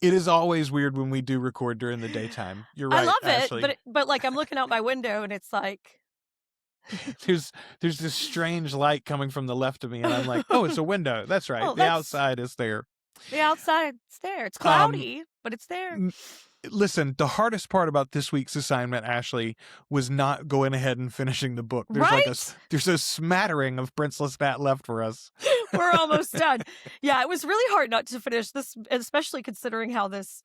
It is always weird when we do record during the daytime. You're right, I love Ashley. it, but like I'm looking out my window and it's like there's this strange light coming from the left of me, and I'm like, oh, it's a window. That's right. The outside is there. The outside's there. It's cloudy, but it's there. Listen, the hardest part about this week's assignment, Ashley, was not going ahead and finishing the book. There's there's a smattering of Prince Lestat left for us. We're almost done. Yeah, it was really hard not to finish this, especially considering how this,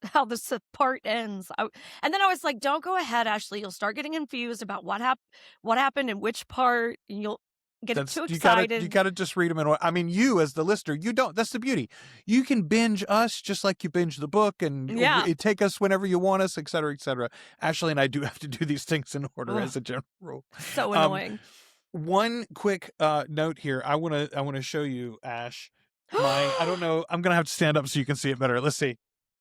how this part ends. And then I was like, don't go ahead, Ashley. You'll start getting confused about what happened in which part, and you'll get too excited. You gotta just read them in. I mean, you as the listener, you don't. That's the beauty. You can binge us just like you binge the book, and take us whenever you want us, et cetera, et cetera. Ashley and I do have to do these things in order as a general rule. So annoying. One quick note here. I wanna show you, Ash. I don't know. I'm gonna have to stand up so you can see it better. Let's see.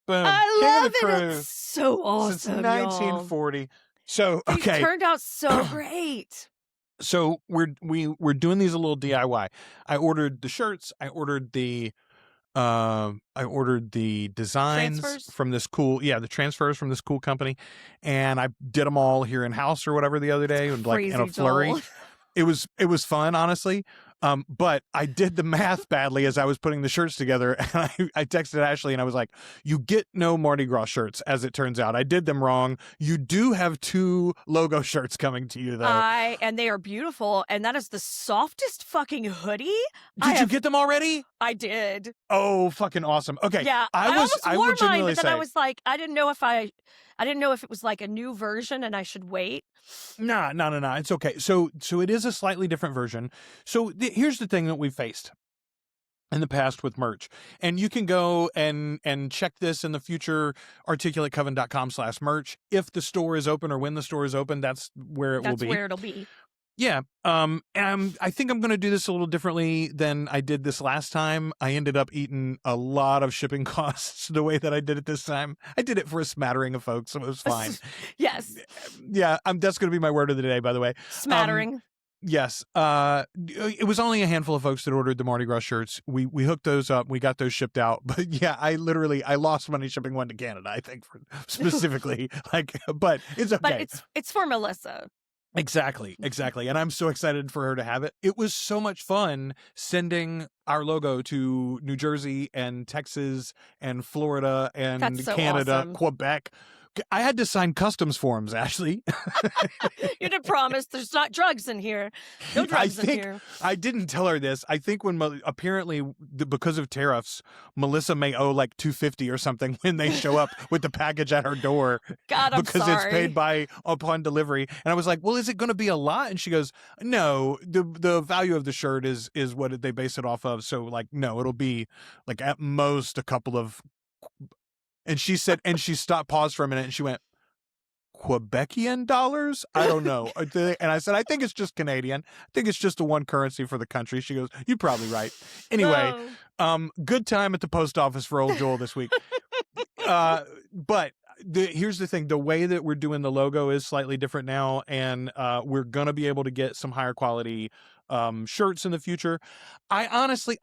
Boom. I King love of the Crew. it. It's so awesome. Since 1940. So okay. It turned out so great. So we're doing these a little DIY. I ordered the shirts. I ordered the designs from this cool, the transfers from this cool company, and I did them all here in house or whatever the other day, and like in a flurry. Joel. It was fun, honestly. But I did the math badly as I was putting the shirts together, and I texted Ashley and I was like, you get no Mardi Gras shirts, as it turns out. I did them wrong. You do have 2 logo shirts coming to you, though. And they are beautiful, and that is the softest fucking hoodie. Did you get them already? I did. Oh, fucking awesome. Okay. Yeah, I wore mine, but then I was like, I didn't know if it was like a new version and I should wait. No. It's okay. So it is a slightly different version. So here's the thing that we've faced in the past with merch, and you can go and check this in the future, articulatecoven.com/merch. If the store is open or when the store is open, that's where it will be. That's where it'll be. Yeah. And I think I'm going to do this a little differently than I did this last time. I ended up eating a lot of shipping costs the way that I did it this time. I did it for a smattering of folks, so it was fine. Yes. Yeah. That's going to be my word of the day, by the way. Smattering. Yes. It was only a handful of folks that ordered the Mardi Gras shirts. We hooked those up. We got those shipped out. But yeah, I lost money shipping one to Canada, I think, specifically. But it's okay. But it's for Melissa. Exactly. And I'm so excited for her to have it. It was so much fun sending our logo to New Jersey and Texas and Florida and Canada, awesome. Quebec. I had to sign customs forms, Ashley. You did promise there's not drugs in here. No drugs in here. I didn't tell her this. I think apparently because of tariffs, Melissa may owe like $250 or something when they show up with the package at her door. God, I'm because sorry. It's paid upon delivery. And I was like, well, is it going to be a lot? And she goes, no, the value of the shirt is what they base it off of. So like, no, it'll be like at most a couple of. And she said, and she paused for a minute, and she went, Quebecian dollars? I don't know. And I said, I think it's just Canadian. I think it's just the one currency for the country. She goes, you're probably right. Anyway, good time at the post office for old Joel this week. But here's the thing. The way that we're doing the logo is slightly different now, and we're going to be able to get some higher quality shirts in the future. I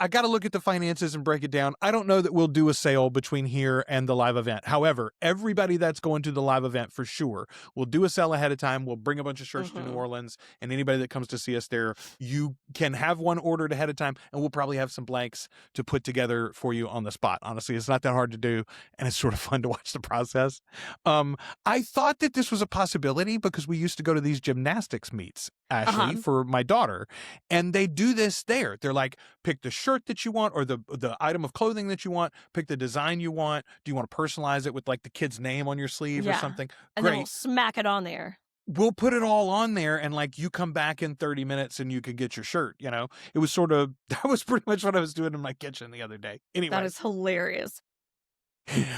got to look at the finances and break it down. I don't know that we'll do a sale between here and the live event. However, everybody that's going to the live event for sure, we'll do a sale ahead of time. We'll bring a bunch of shirts to New Orleans, and anybody that comes to see us there, you can have one ordered ahead of time, and we'll probably have some blanks to put together for you on the spot. Honestly, it's not that hard to do, and it's sort of fun to watch the process. I thought that this was a possibility because we used to go to these gymnastics meets, Ashley, for my daughter. And they do this there. They're like, pick the shirt that you want or the item of clothing that you want, pick the design you want. Do you want to personalize it with like the kid's name on your sleeve or something? And then we'll smack it on there. We'll put it all on there, and like you come back in 30 minutes and you can get your shirt, It was that was pretty much what I was doing in my kitchen the other day. Anyway. That is hilarious.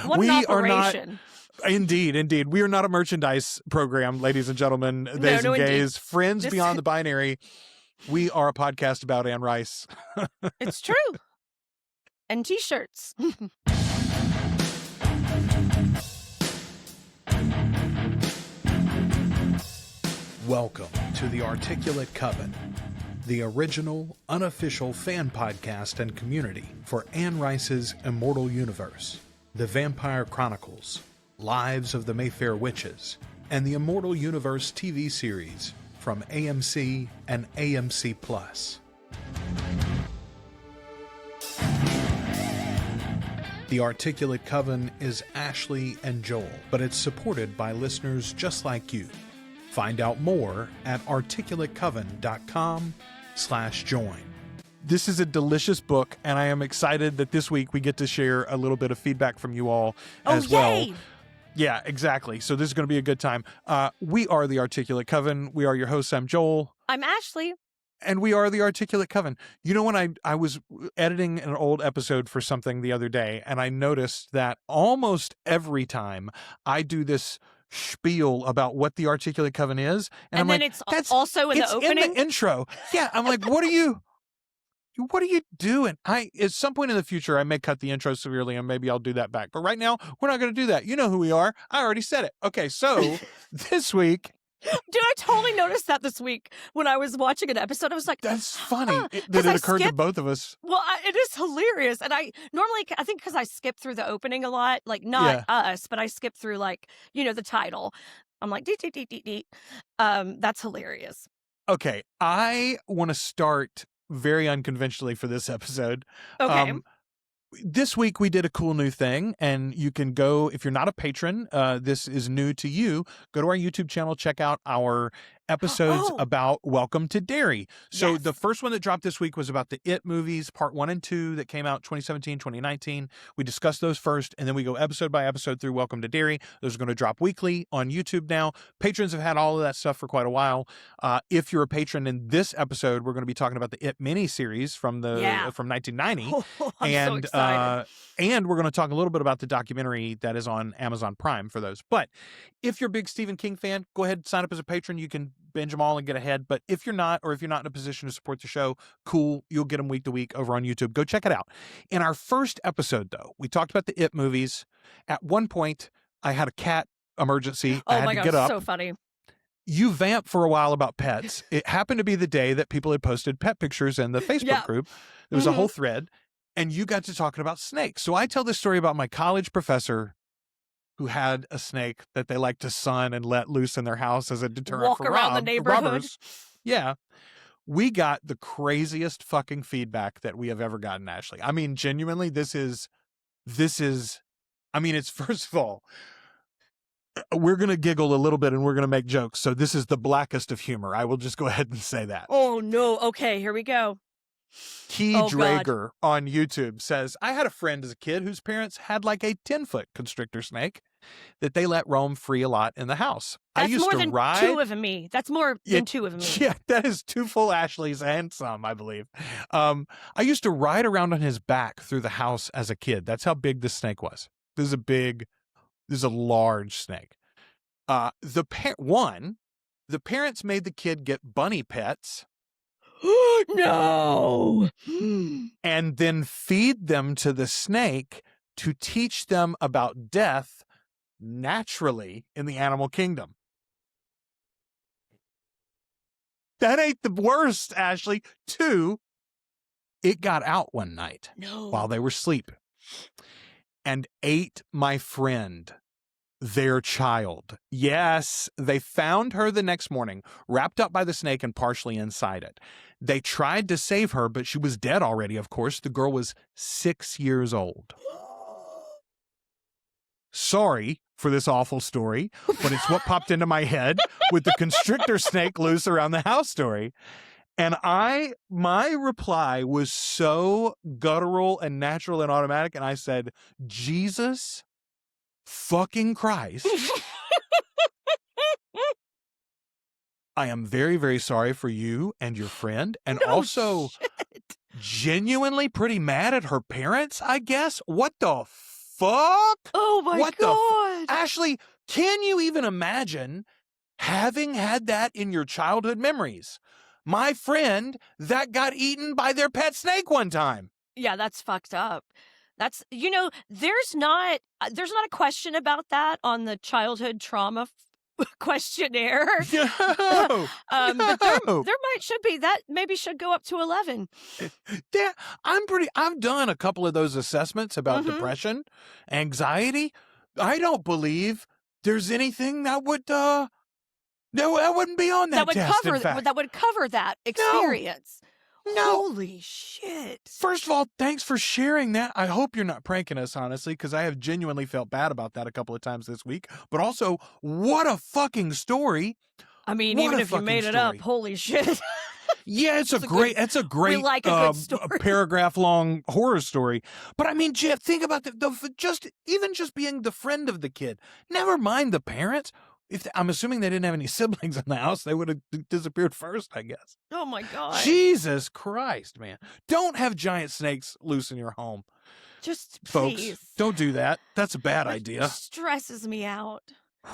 What an operation. Indeed. We are not a merchandise program, ladies and gentlemen, theys and gays, friends beyond the binary. We are a podcast about Anne Rice. It's true. And t-shirts. Welcome to the Articulate Coven, the original, unofficial fan podcast and community for Anne Rice's immortal universe. The Vampire Chronicles, Lives of the Mayfair Witches, and the Immortal Universe TV series from AMC and AMC+. The Articulate Coven is Ashley and Joel, but it's supported by listeners just like you. Find out more at articulatecoven.com/join. This is a delicious book, and I am excited that this week we get to share a little bit of feedback from you all as well. Yay! Yeah, exactly. So this is going to be a good time. We are the Articulate Coven. We are your hosts. I'm Joel. I'm Ashley. And we are the Articulate Coven. You know, when I was editing an old episode for something the other day, and I noticed that almost every time I do this spiel about what the Articulate Coven is, and I'm then like, it's also in the opening? in the intro. Yeah, I'm like, what are you doing? At some point in the future, I may cut the intro severely, and maybe I'll do that back. But right now, we're not going to do that. You know who we are. I already said it. Okay, so this week... Dude, I totally noticed that this week when I was watching an episode. I was like, that's funny that it I occurred to both of us. Well, it is hilarious. And I think because I skip through the opening a lot, like not us, but I skip through like, the title. I'm like, dee, dee, dee, dee, dee. That's hilarious. Okay, I want to start very unconventionally for this episode. Okay. This week we did a cool new thing, and you can go, if you're not a patron, this is new to you, go to our YouTube channel, check out our episodes about Welcome to Derry. So the first one that dropped this week was about the It movies, part 1 and 2 that came out 2017, 2019. We discussed those first, and then we go episode by episode through Welcome to Derry. Those are going to drop weekly on YouTube now. Patrons have had all of that stuff for quite a while. If you're a patron in this episode, we're going to be talking about the It miniseries from 1990. I'm so excited. And we're going to talk a little bit about the documentary that is on Amazon Prime for those. But if you're a big Stephen King fan, go ahead and sign up as a patron. You can binge them all and get ahead. But if you're not, or if you're not in a position to support the show, cool. You'll get them week to week over on YouTube. Go check it out. In our first episode, though, we talked about the It movies. At one point, I had a cat emergency. I had to get up. So funny. You vamp for a while about pets. It happened to be the day that people had posted pet pictures in the Facebook group. There was a whole thread. And you got to talking about snakes. So I tell this story about my college professor who had a snake that they like to sun and let loose in their house as a deterrent for around the neighborhood. robbers. Yeah. We got the craziest fucking feedback that we have ever gotten, Ashley. I mean, genuinely, this is, I mean, it's first of all, we're going to giggle a little bit and we're going to make jokes. So this is the blackest of humor. I will just go ahead and say that. Oh, no. Okay, here we go. Key Drager on YouTube says, I had a friend as a kid whose parents had like a 10-foot constrictor snake that they let roam free a lot in the house. That's I used more to than ride... 2 of me. That's more than 2 of me. Yeah, that is 2 full Ashleys and some, I believe. I used to ride around on his back through the house as a kid. That's how big this snake was. This is a large snake. The parents made the kid get bunny pets. No. And then feed them to the snake to teach them about death naturally in the animal kingdom. That ain't the worst, Ashley. 2, it got out one night while they were sleeping and ate my friend, their child. Yes, they found her the next morning, wrapped up by the snake and partially inside it. They tried to save her, but she was dead already, of course. The girl was 6 years old. Sorry for this awful story, but it's what popped into my head with the constrictor snake loose around the house story. And my reply was so guttural and natural and automatic, and I said, Jesus fucking Christ. I am very, very sorry for you and your friend, and also genuinely pretty mad at her parents, I guess. What the fuck? Oh my God. Ashley, can you even imagine having had that in your childhood memories? My friend that got eaten by their pet snake one time. Yeah, that's fucked up. That's, there's not a question about that on the childhood trauma questionnaire. No, But no. there should be that maybe should go up to 11. Yeah, I've done a couple of those assessments about depression, anxiety. I don't believe there's anything that would no, that wouldn't be on that would test. cover In fact, that would cover that experience. No. Holy shit. First of all, thanks for sharing that. I hope you're not pranking us, honestly, because I have genuinely felt bad about that a couple of times this week. But also, what a fucking story. I mean, What even a if you fucking made it story. up, holy shit. Yeah, it's a great we like a good story. paragraph long horror story. But I mean, Jeff, think about just being the friend of the kid. Never mind the parents. I'm assuming they didn't have any siblings in the house. They would have disappeared first, I guess. Oh my God. Jesus Christ, man. Don't have giant snakes loose in your home. Just Folks, please. don't do that. That's a bad It idea. stresses me out.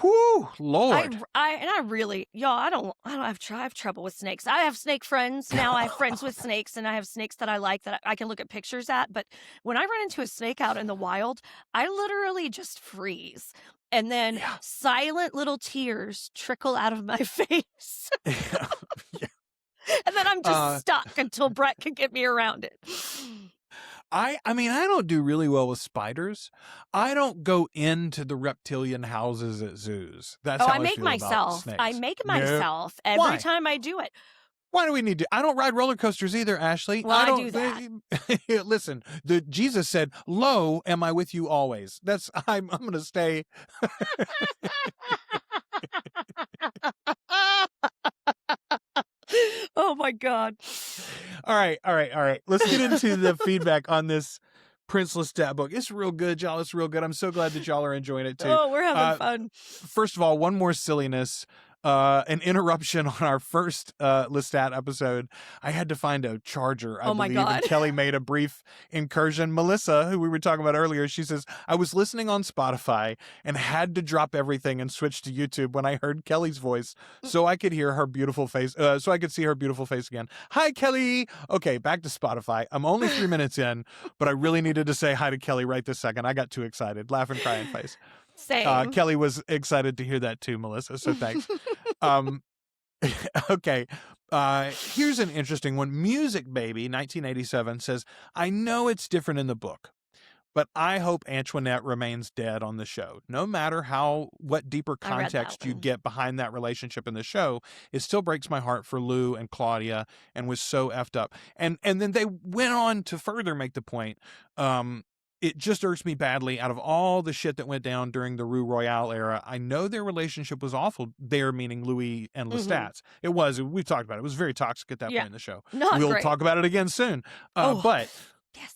Whew, Lord. I really, y'all, I have trouble with snakes. I have snake friends. Now I have friends with snakes, and I have snakes that I like that I can look at pictures at. But when I run into a snake out in the wild, I literally just freeze. And then silent little tears trickle out of my face. Yeah. And then I'm just stuck until Brett can get me around it. I mean, I don't do really well with spiders. I don't go into the reptilian houses at zoos. That's how I make feel myself. about snakes. I make myself every Why? time I do it. Why do we need to? I don't ride roller coasters either, Ashley. Well, I don't do that. Listen, Jesus said, "Lo, am I with you always?" I'm going to stay. Oh my God. All right. Let's get into the feedback on this Prince Lestat book. It's real good, y'all. It's real good. I'm so glad that y'all are enjoying it too. Oh, we're having fun. First of all, one more silliness. An interruption on our first Lestat episode. I had to find a charger, I Oh my believe, God. and Kelly made a brief incursion. Melissa, who we were talking about earlier, she says, I was listening on Spotify and had to drop everything and switch to YouTube when I heard Kelly's voice so I could hear her beautiful face, so I could see her beautiful face again. Hi, Kelly. Okay, back to Spotify. I'm only 3 minutes in, but I really needed to say hi to Kelly right this second. I got too excited. Laugh and cry in face. Same. Kelly was excited to hear that too, Melissa, so thanks. Okay. Here's an interesting one. Music Baby 1987 says, I know it's different in the book, but I hope Antoinette remains dead on the show. No matter what deeper context you get behind that relationship in the show, it still breaks my heart for Lou and Claudia and was so effed up. And then they went on to further make the point, it just irks me badly. Out of all the shit that went down during the Rue Royale era, I know their relationship was awful. There, meaning Louis and Lestat's. It was. We've talked about it. It was very toxic at that point in the show. We'll talk about it again soon. But yes.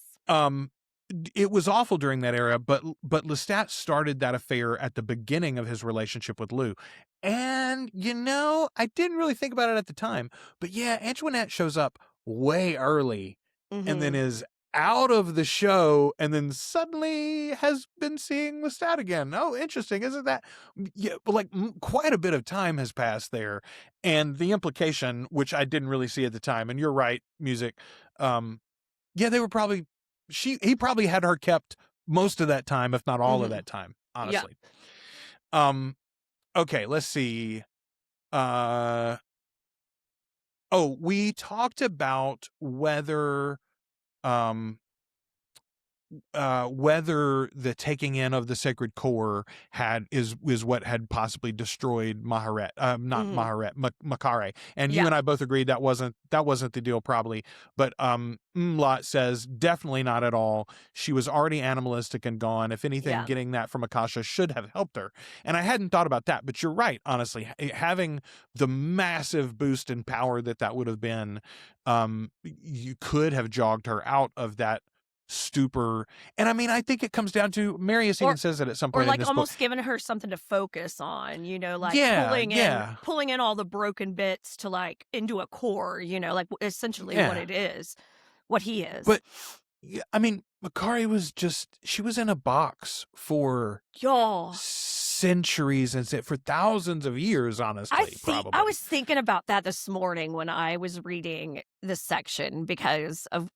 It was awful during that era. But Lestat started that affair at the beginning of his relationship with Lou. And, I didn't really think about it at the time. But yeah, Antoinette shows up way early and then is out of the show and then suddenly has been seeing Lestat again. Oh, interesting. Isn't that? Yeah, but quite a bit of time has passed there. And the implication, which I didn't really see at the time, and you're right, music. They were probably, he probably had her kept most of that time, if not all of that time, honestly. Yeah. Okay, let's see. We talked about whether the taking in of the sacred core is what had possibly destroyed Maharet, Makare. And you and I both agreed that wasn't the deal, probably. But Mlot says definitely not at all. She was already animalistic and gone. If anything, getting that from Akasha should have helped her. And I hadn't thought about that, but you're right. Honestly, having the massive boost in power that would have been, you could have jogged her out of that stupor. And I mean, I think it comes down to, Marius even says it at some point, or in this almost book. giving her something to focus on, pulling in all the broken bits to into a core, essentially what it is, what he is. But I mean, Makari she was in a box for centuries and for thousands of years, honestly. Probably. I was thinking about that this morning when I was reading this section because of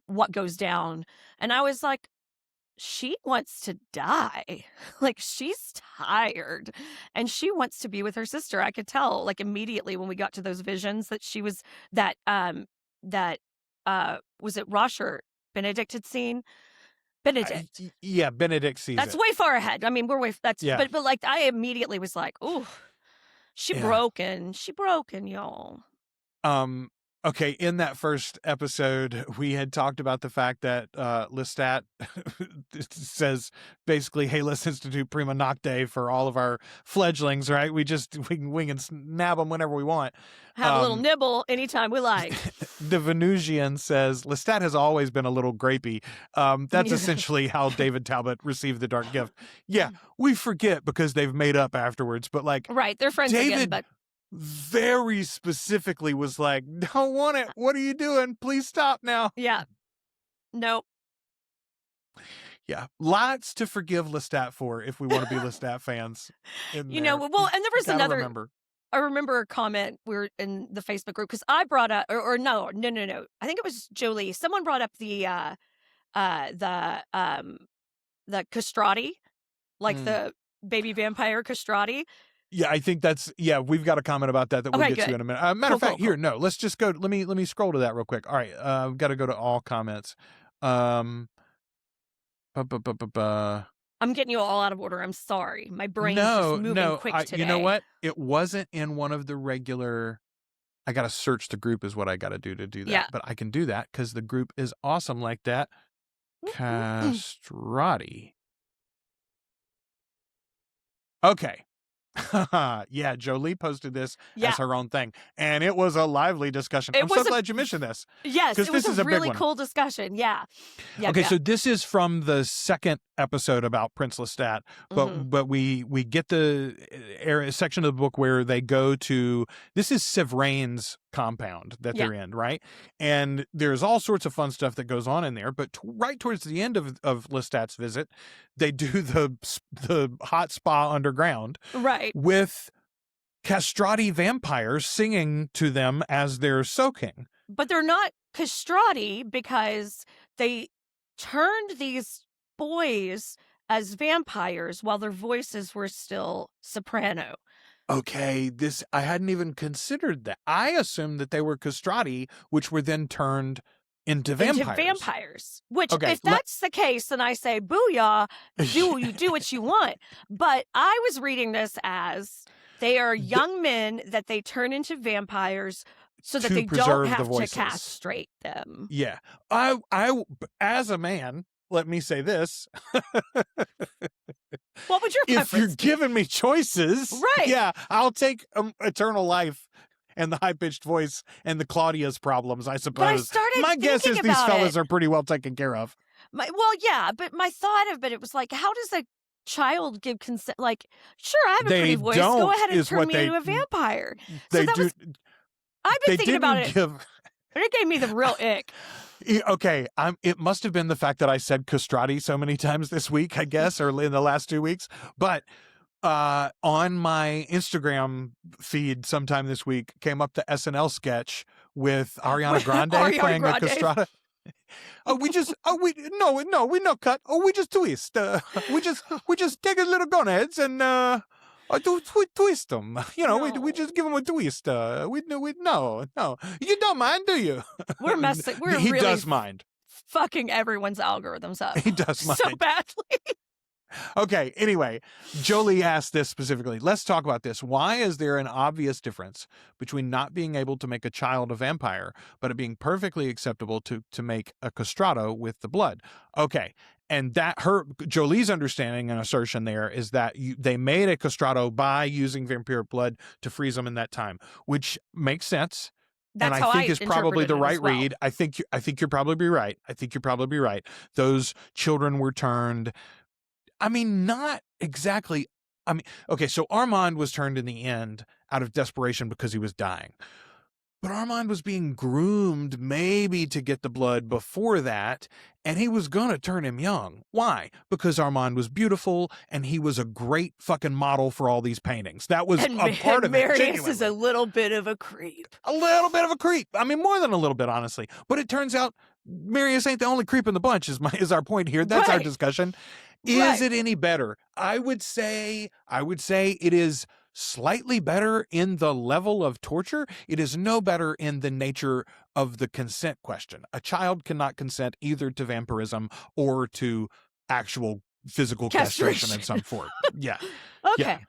what goes down. And I was like, she wants to die. Like, she's tired and she wants to be with her sister. I could tell, like, immediately when we got to those visions that she was was it Rosh or Benedict had seen? Benedict. Yeah, Benedict sees That's it. way far ahead. I mean, we're way that's Yeah. but like I immediately was like, "Ooh, she broken. She broken, y'all." Okay, in that first episode, we had talked about the fact that Lestat says basically, hey, let's institute prima nocte for all of our fledglings, right? We can nab them whenever we want. Have a little nibble anytime we like. The Venusian says, Lestat has always been a little grapey. That's essentially how David Talbot received the dark gift. Yeah, we forget because they've made up afterwards, but like... Right, they're friends again, but... very specifically was like, don't want it. What are you doing? Please stop now. Yeah. Nope. Yeah. Lots to forgive Lestat for if we want to be Lestat fans. Well, and there was another... I remember a comment, we were in the Facebook group, because I brought up, or no. I think it was Jolie. Someone brought up the castrati, like the baby vampire castrati. Yeah, I think we've got a comment about that we'll get to in a minute. Matter of fact, here, no, let's just go, let me scroll to that real quick. All right, I've got to go to all comments. I'm getting you all out of order. I'm sorry. My brain is just moving quick today. You know what? It wasn't in one of the regular... I got to search the group is what I got to do that. Yeah. But I can do that because the group is awesome like that. Castrati. Okay. Yeah, Jolie posted this as her own thing, and it was a lively discussion. I'm so glad you mentioned this. Yes, it was a really cool discussion. Yeah. Okay, so this is from the second episode about Prince Lestat, but we get the section of the book where they go to, this is Sevrain's compound that they're in, right? And there's all sorts of fun stuff that goes on in there, but right towards the end of Lestat's visit, they do the hot spa underground, right, with castrati vampires singing to them as they're soaking. But they're not castrati because they turned these boys as vampires while their voices were still soprano. Okay, I hadn't even considered that. I assumed that they were castrati, which were then turned into vampires. Which, if that's the case, then I say, booyah, you do what you want. But I was reading this as they are young men that they turn into vampires so that they don't have to castrate them. Yeah. I as a man, let me say this. What would your preference If you're giving me choices, right? Yeah, I'll take eternal life and the high-pitched voice and the Claudia's problems, I suppose. But my guess is these fellas are pretty well taken care of. But my thought of it was like, how does a child give consent? Like, sure, I have a pretty voice. Go ahead and turn me into a vampire. I've been thinking about it. It gave me the real ick. Okay, it must have been the fact that I said castrati so many times this week, I guess, or in the last 2 weeks. But on my Instagram feed sometime this week came up the SNL sketch with Ariana Grande playing a castrati. We no cut. We just twist. We just take a little gunheads and twist them. We just give them a twist. No. You don't mind, do you? We're messing. He does mind. Fucking everyone's algorithms up. He does mind so badly. Okay, anyway, Jolie asked this specifically. Let's talk about this. Why is there an obvious difference between not being able to make a child a vampire, but it being perfectly acceptable to make a castrato with the blood? Okay, and Jolie's understanding and assertion there is that they made a castrato by using vampiric blood to freeze them in that time, which makes sense. That's and I think is probably the right read. I think you're probably right. Those children were turned. I mean, not exactly. I mean, okay, so Armand was turned in the end out of desperation because he was dying. But Armand was being groomed maybe to get the blood before that, and he was going to turn him young. Why? Because Armand was beautiful, and he was a great fucking model for all these paintings. That was a part of it. Marius is a little bit of a creep. A little bit of a creep. I mean, more than a little bit, honestly. But it turns out Marius ain't the only creep in the bunch, is our point here. That's our discussion. Is it any better? I would say it is slightly better in the level of torture. It is no better in the nature of the consent question. A child cannot consent either to vampirism or to actual physical castration in some form. Yeah. Okay.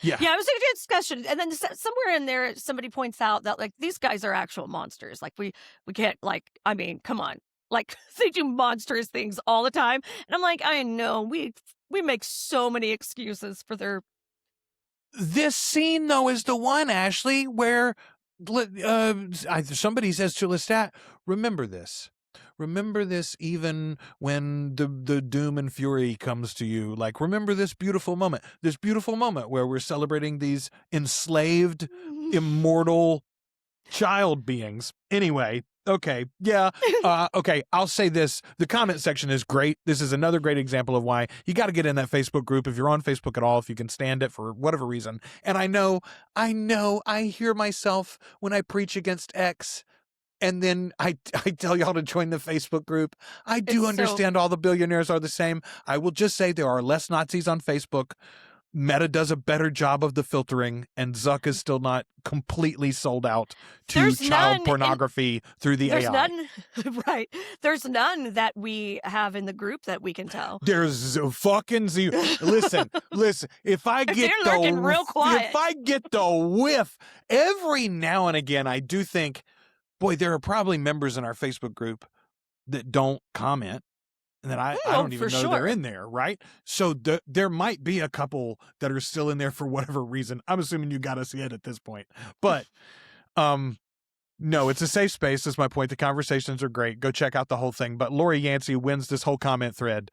Yeah. Yeah, it was a good discussion. And then somewhere in there, somebody points out that, like, these guys are actual monsters. Like, we can't, like, I mean, come on. Like, they do monstrous things all the time. And I'm like, I know, we make so many excuses for their... This scene, though, is the one, Ashley, where somebody says to Lestat, remember this. Remember this even when the doom and fury comes to you. Like, remember this beautiful moment where we're celebrating these enslaved, immortal child beings. Anyway, okay, yeah, okay, I'll say this. The comment section is great. This is another great example of why you got to get in that Facebook group if you're on Facebook at all, if you can stand it for whatever reason. And I know, I hear myself when I preach against X, and then I tell y'all to join the Facebook group. I do understand all the billionaires are the same. I will just say there are less Nazis on Facebook. Meta does a better job of the filtering, and Zuck is still not completely sold out to child pornography through the AI. None, right. There's none that we have in the group that we can tell. There's a fucking zero. Listen. If I get real quiet. If I get the whiff, every now and again, I do think, boy, there are probably members in our Facebook group that don't comment. And then I don't even know they're in there, right? So there might be a couple that are still in there for whatever reason. I'm assuming you got us yet at this point. But no, it's a safe space is my point. The conversations are great. Go check out the whole thing. But Lori Yancey wins this whole comment thread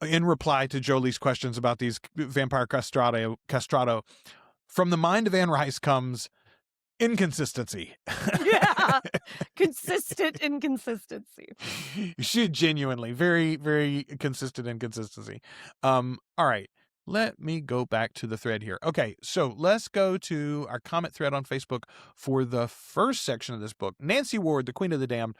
in reply to Jolie's questions about these vampire castrato. From the mind of Anne Rice comes inconsistency. Yeah. Consistent inconsistency. She genuinely very, very consistent inconsistency. All right. Let me go back to the thread here. Okay, so let's go to our comment thread on Facebook for the first section of this book. Nancy Ward, the Queen of the Damned,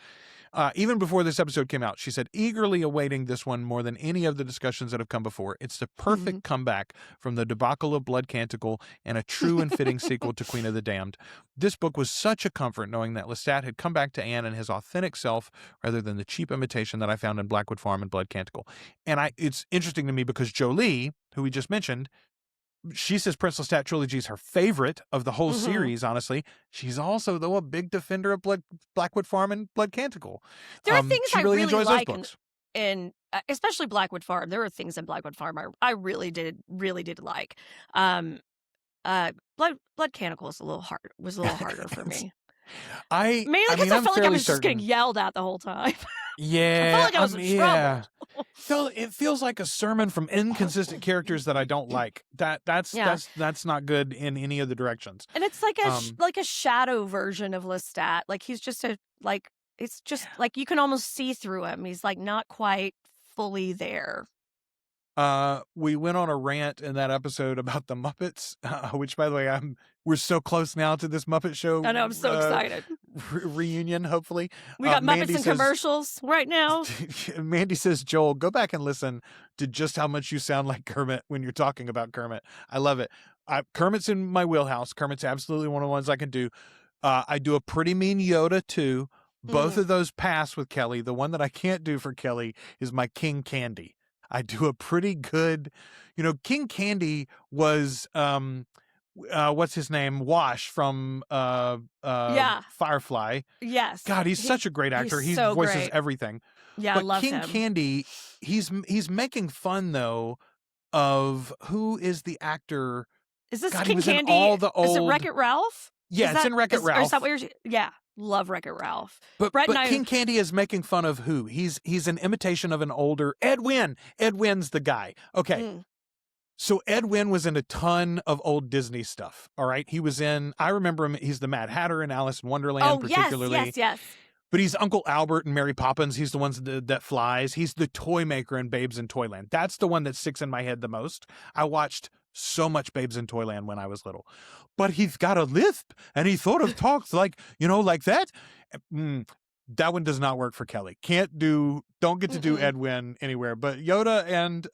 even before this episode came out, she said, eagerly awaiting this one more than any of the discussions that have come before. It's the perfect comeback from the debacle of Blood Canticle and a true and fitting sequel to Queen of the Damned. This book was such a comfort knowing that Lestat had come back to Anne and his authentic self rather than the cheap imitation that I found in Blackwood Farm and Blood Canticle. And it's interesting to me because Jolie, who we just mentioned, she says Prince Lestat trilogy is her favorite of the whole series, honestly. She's also, though, a big defender of Blackwood Farm and Blood Canticle. There are things she I really really enjoys like those books. in especially Blackwood Farm. There are things in Blackwood Farm I really did like. Blood Canticle was a little harder for me. Mainly because I felt like I was just getting yelled at the whole time. Yeah, I felt like I was in trouble. So it feels like a sermon from inconsistent characters that I don't like. That's not good in any of the directions. And it's like a shadow version of Lestat. Like he's just it's just like you can almost see through him. He's like not quite fully there. We went on a rant in that episode about the Muppets, which, by the way, we're so close now to this Muppet Show. I know, I'm so excited. Reunion, hopefully. We got Muppets and commercials right now. Mandy says, Joel, go back and listen to just how much you sound like Kermit when you're talking about Kermit. I love it. Kermit's in my wheelhouse. Kermit's absolutely one of the ones I can do. I do a pretty mean Yoda, too. Both of those pass with Kelly. The one that I can't do for Kelly is my King Candy. I do a pretty good, King Candy was, what's his name? Wash from Firefly. Yes. God, he's such a great actor. He so voices great. everything. Yeah, but I love King him. Candy, he's making fun though of who is the actor. Is this God, King he was Candy? In all the old... Is it Wreck-It Ralph? Yeah, it's in Wreck-It Ralph. Or is that what you're... Yeah. Love Wreck-It Ralph. But King Candy is making fun of who? He's an imitation of an older Ed Wynn. Ed Wynn's the guy. Okay. So Ed Wynn was in a ton of old Disney stuff. All right. I remember him. He's the Mad Hatter in Alice in Wonderland, particularly. Yes. But he's Uncle Albert and Mary Poppins. He's the one that flies. He's the toy maker in Babes in Toyland. That's the one that sticks in my head the most. I watched so much Babes in Toyland when I was little. But he's got a lisp, and he sort of talks like that. That one does not work for Kelly. Don't get to do Ed Wynn anywhere. But Yoda and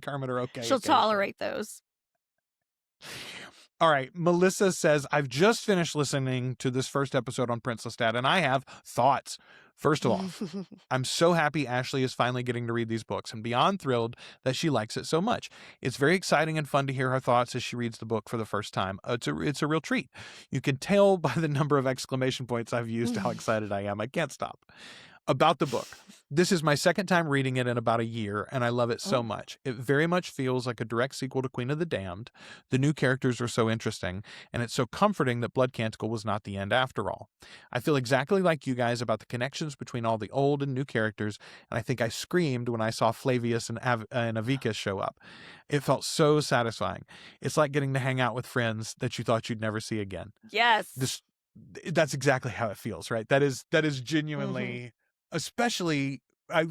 Kermit are okay. She'll tolerate those. All right. Melissa says, I've just finished listening to this first episode on Prince Lestat, and I have thoughts. First of all, I'm so happy Ashley is finally getting to read these books and beyond thrilled that she likes it so much. It's very exciting and fun to hear her thoughts as she reads the book for the first time. It's a real treat. You can tell by the number of exclamation points I've used how excited I am. I can't stop. About the book. This is my second time reading it in about a year, and I love it so much. It very much feels like a direct sequel to Queen of the Damned. The new characters are so interesting, and it's so comforting that Blood Canticle was not the end after all. I feel exactly like you guys about the connections between all the old and new characters, and I think I screamed when I saw Flavius and Avicus show up. It felt so satisfying. It's like getting to hang out with friends that you thought you'd never see again. Yes. That's exactly how it feels, right? That is genuinely... Especially,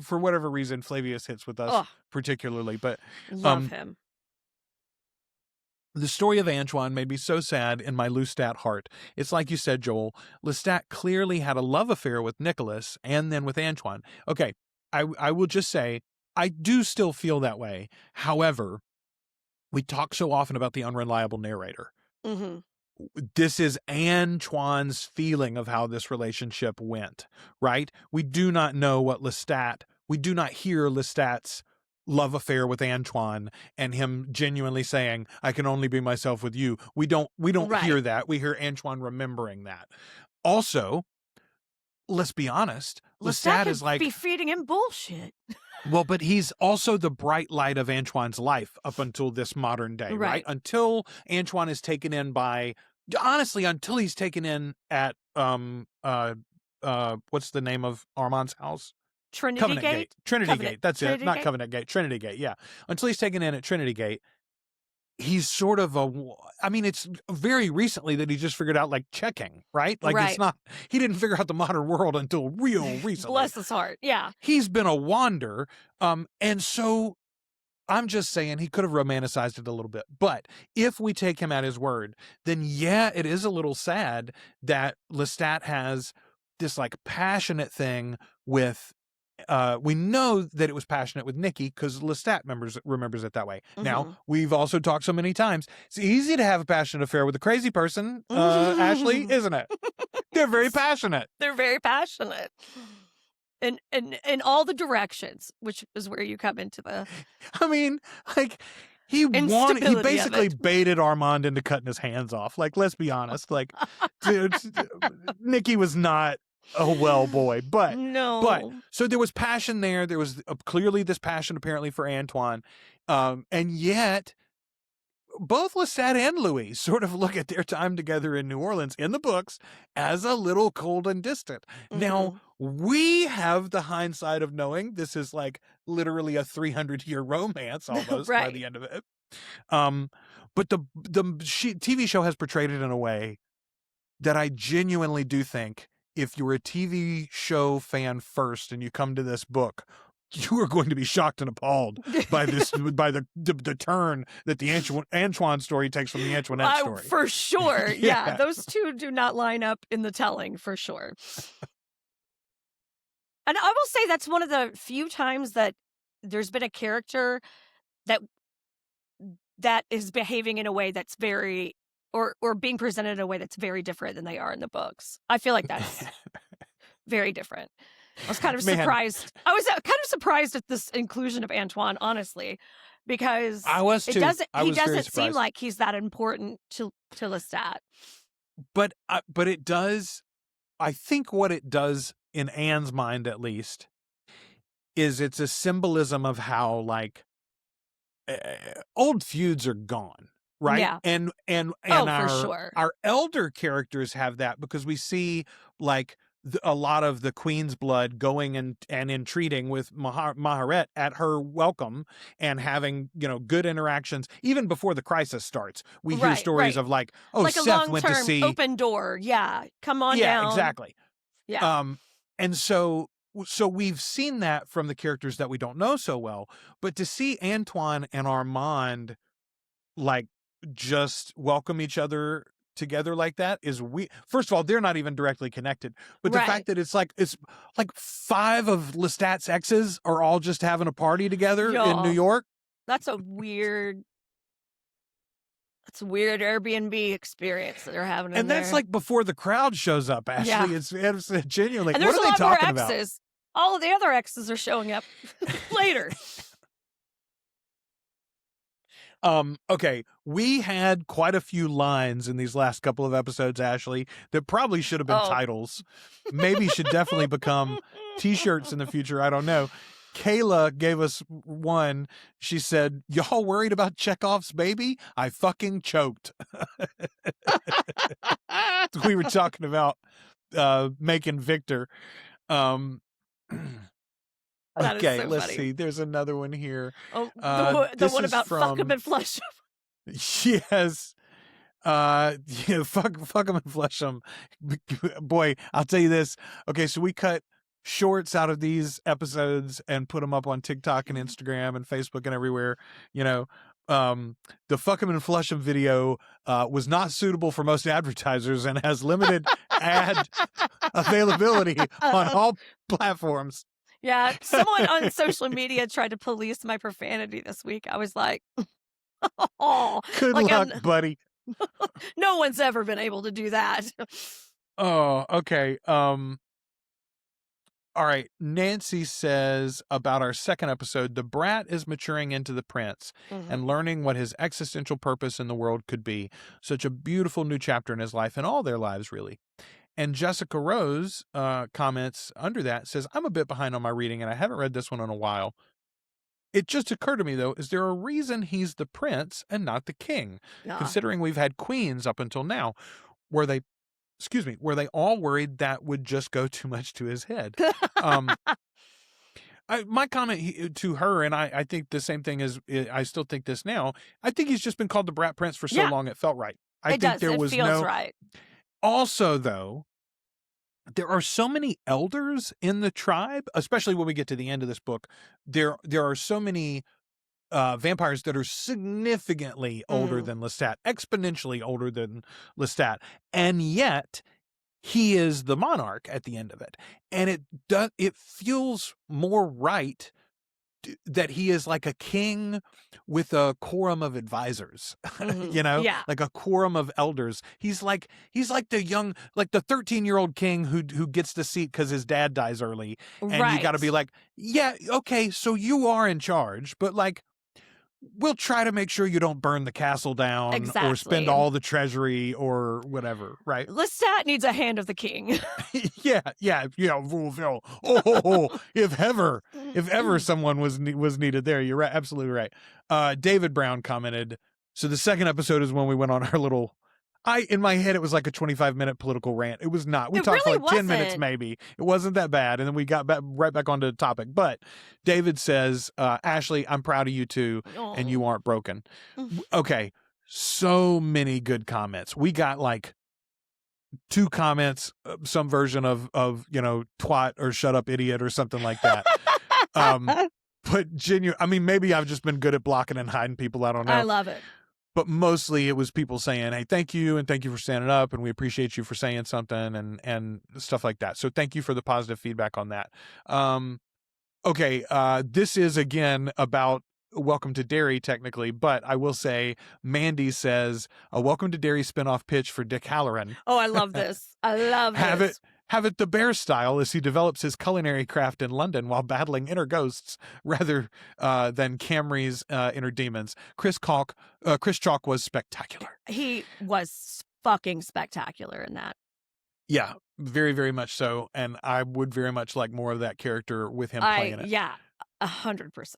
for whatever reason, Flavius hits with us particularly. But love him. The story of Antoine made me so sad in my Lestat heart. It's like you said, Joel. Lestat clearly had a love affair with Nicholas and then with Antoine. Okay, I will just say, I do still feel that way. However, we talk so often about the unreliable narrator. Mm-hmm. This is Antoine's feeling of how this relationship went, right? We do not know we do not hear Lestat's love affair with Antoine and him genuinely saying, I can only be myself with you. We don't hear that. We hear Antoine remembering that. Also, let's be honest, Lestat is like... be feeding him bullshit. Well, but he's also the bright light of Antoine's life up until this modern day, right? Until Antoine is taken in until he's taken in at, what's the name of Armand's house? Trinity Gate? Trinity Gate. That's Trinity it. Not Gate? Covenant Gate. Trinity Gate. Yeah. Until he's taken in at Trinity Gate. He's sort of it's very recently that he just figured out like checking, right? Like It's not, he didn't figure out the modern world until real recently. Bless his heart. Yeah. He's been a wander. And so I'm just saying he could have romanticized it a little bit. But if we take him at his word, then yeah, it is a little sad that Lestat has this like passionate thing with, we know that it was passionate with Nikki because Lestat remembers it that way. Mm-hmm. Now, we've also talked so many times. It's easy to have a passionate affair with a crazy person, Ashley, isn't it? They're very passionate. They're very passionate. In all the directions, which is where you come into the... I mean, like... He basically baited Armand into cutting his hands off. Like, let's be honest. Like, dude, Nikki was not a well boy, but so there was passion there. There was clearly this passion apparently for Antoine, and yet both Lestat and Louis sort of look at their time together in New Orleans in the books as a little cold and distant. Mm-hmm. Now we have the hindsight of knowing this is like literally a 300-year romance almost by the end of it. But the TV show has portrayed it in a way that I genuinely do think if you're a TV show fan first and you come to this book, you are going to be shocked and appalled by this, by the turn that the Antoine story takes from the Antoinette story. For sure. Yeah. Those two do not line up in the telling, for sure. And I will say that's one of the few times that there's been a character that is behaving in a way that's very, or being presented in a way that's very different than they are in the books. I feel like that's very different. I was kind of surprised. I was kind of surprised at this inclusion of Antoine, honestly, because I was too. He doesn't seem like he's that important to Lestat. But it does. I think what it does in Anne's mind, at least, is it's a symbolism of how like old feuds are gone. Right. Yeah. And for sure. Our elder characters have that because we see like a lot of the Queen's blood going and entreating with Maharet at her welcome and having, good interactions even before the crisis starts. We hear stories of like, oh, like Seth a went to long-term see open door. Yeah. Come on yeah, down. exactly. Yeah. And so we've seen that from the characters that we don't know so well, but to see Antoine and Armand like just welcome each other together like that is first of all, they're not even directly connected, but the fact that it's like 5 of Lestat's exes are all just having a party together in New York. That's a weird Airbnb experience that they're having in and that's there. like before the crowd shows up. Ashley, it's genuinely and what there's are a they lot talking more about? exes. All of the other exes are showing up later. Okay, we had quite a few lines in these last couple of episodes, Ashley, that probably should have been titles. Maybe should definitely become t-shirts in the future. I don't know. Kayla gave us one. She said, "Y'all worried about Chekhov's baby? I fucking choked." We were talking about making Victor. Okay, so let's funny. see. There's another one here. Oh, the one about fuck him and flush him. Yes. Fuck him and flush him. Boy, I'll tell you this. Okay, so we cut shorts out of these episodes and put them up on TikTok and Instagram and Facebook and everywhere. The fuck him and flush him video was not suitable for most advertisers and has limited ad availability on all platforms. Yeah, someone on social media tried to police my profanity this week. I was like, oh. Good luck, buddy. No one's ever been able to do that. Oh, okay. All right. Nancy says about our second episode, the brat is maturing into the prince and learning what his existential purpose in the world could be. Such a beautiful new chapter in his life and all their lives, really. And Jessica Rose comments under that, says, I'm a bit behind on my reading and I haven't read this one in a while. It just occurred to me, though, is there a reason he's the prince and not the king? Considering we've had queens up until now, were they all worried that would just go too much to his head? My comment to her, and I think the same thing as I still think this now, I think he's just been called the Brat Prince for so long it felt right. I think there was feels right. Also, though, there are so many elders in the tribe, especially when we get to the end of this book. There are so many vampires that are significantly older than Lestat, exponentially older than Lestat, and yet he is the monarch at the end of it. And it feels more right that he is like a king with a quorum of advisors, like a quorum of elders. He's like the young, like the 13-year-old king who gets the seat because his dad dies early. And you got to be like, yeah, okay, so you are in charge, but like, we'll try to make sure you don't burn the castle down or spend all the treasury or whatever, right? Lestat needs a hand of the king. Yeah. Oh, if ever someone was needed there, you're right, absolutely right. David Brown commented, so the second episode is when we went on our little, in my head, it was like a 25-minute political rant. It was not. We talked for like 10 minutes, maybe. It wasn't that bad. And then we got right back onto the topic. But David says, Ashley, I'm proud of you too. And you aren't broken. Okay. So many good comments. We got like 2 comments, some version of twat or shut up idiot or something like that. But maybe I've just been good at blocking and hiding people. I don't know. I love it. But mostly it was people saying, hey, thank you. And thank you for standing up. And we appreciate you for saying something and stuff like that. So thank you for the positive feedback on that. Okay. This is again about Welcome to Derry technically, but I will say Mandy says a Welcome to Derry spinoff pitch for Dick Halloran. Oh, I love this. I love this. Have it the bear style as he develops his culinary craft in London while battling inner ghosts rather than Camry's inner demons. Chris Chalk was spectacular. He was fucking spectacular in that. Yeah, very, very much so. And I would very much like more of that character with him playing it. Yeah, 100%.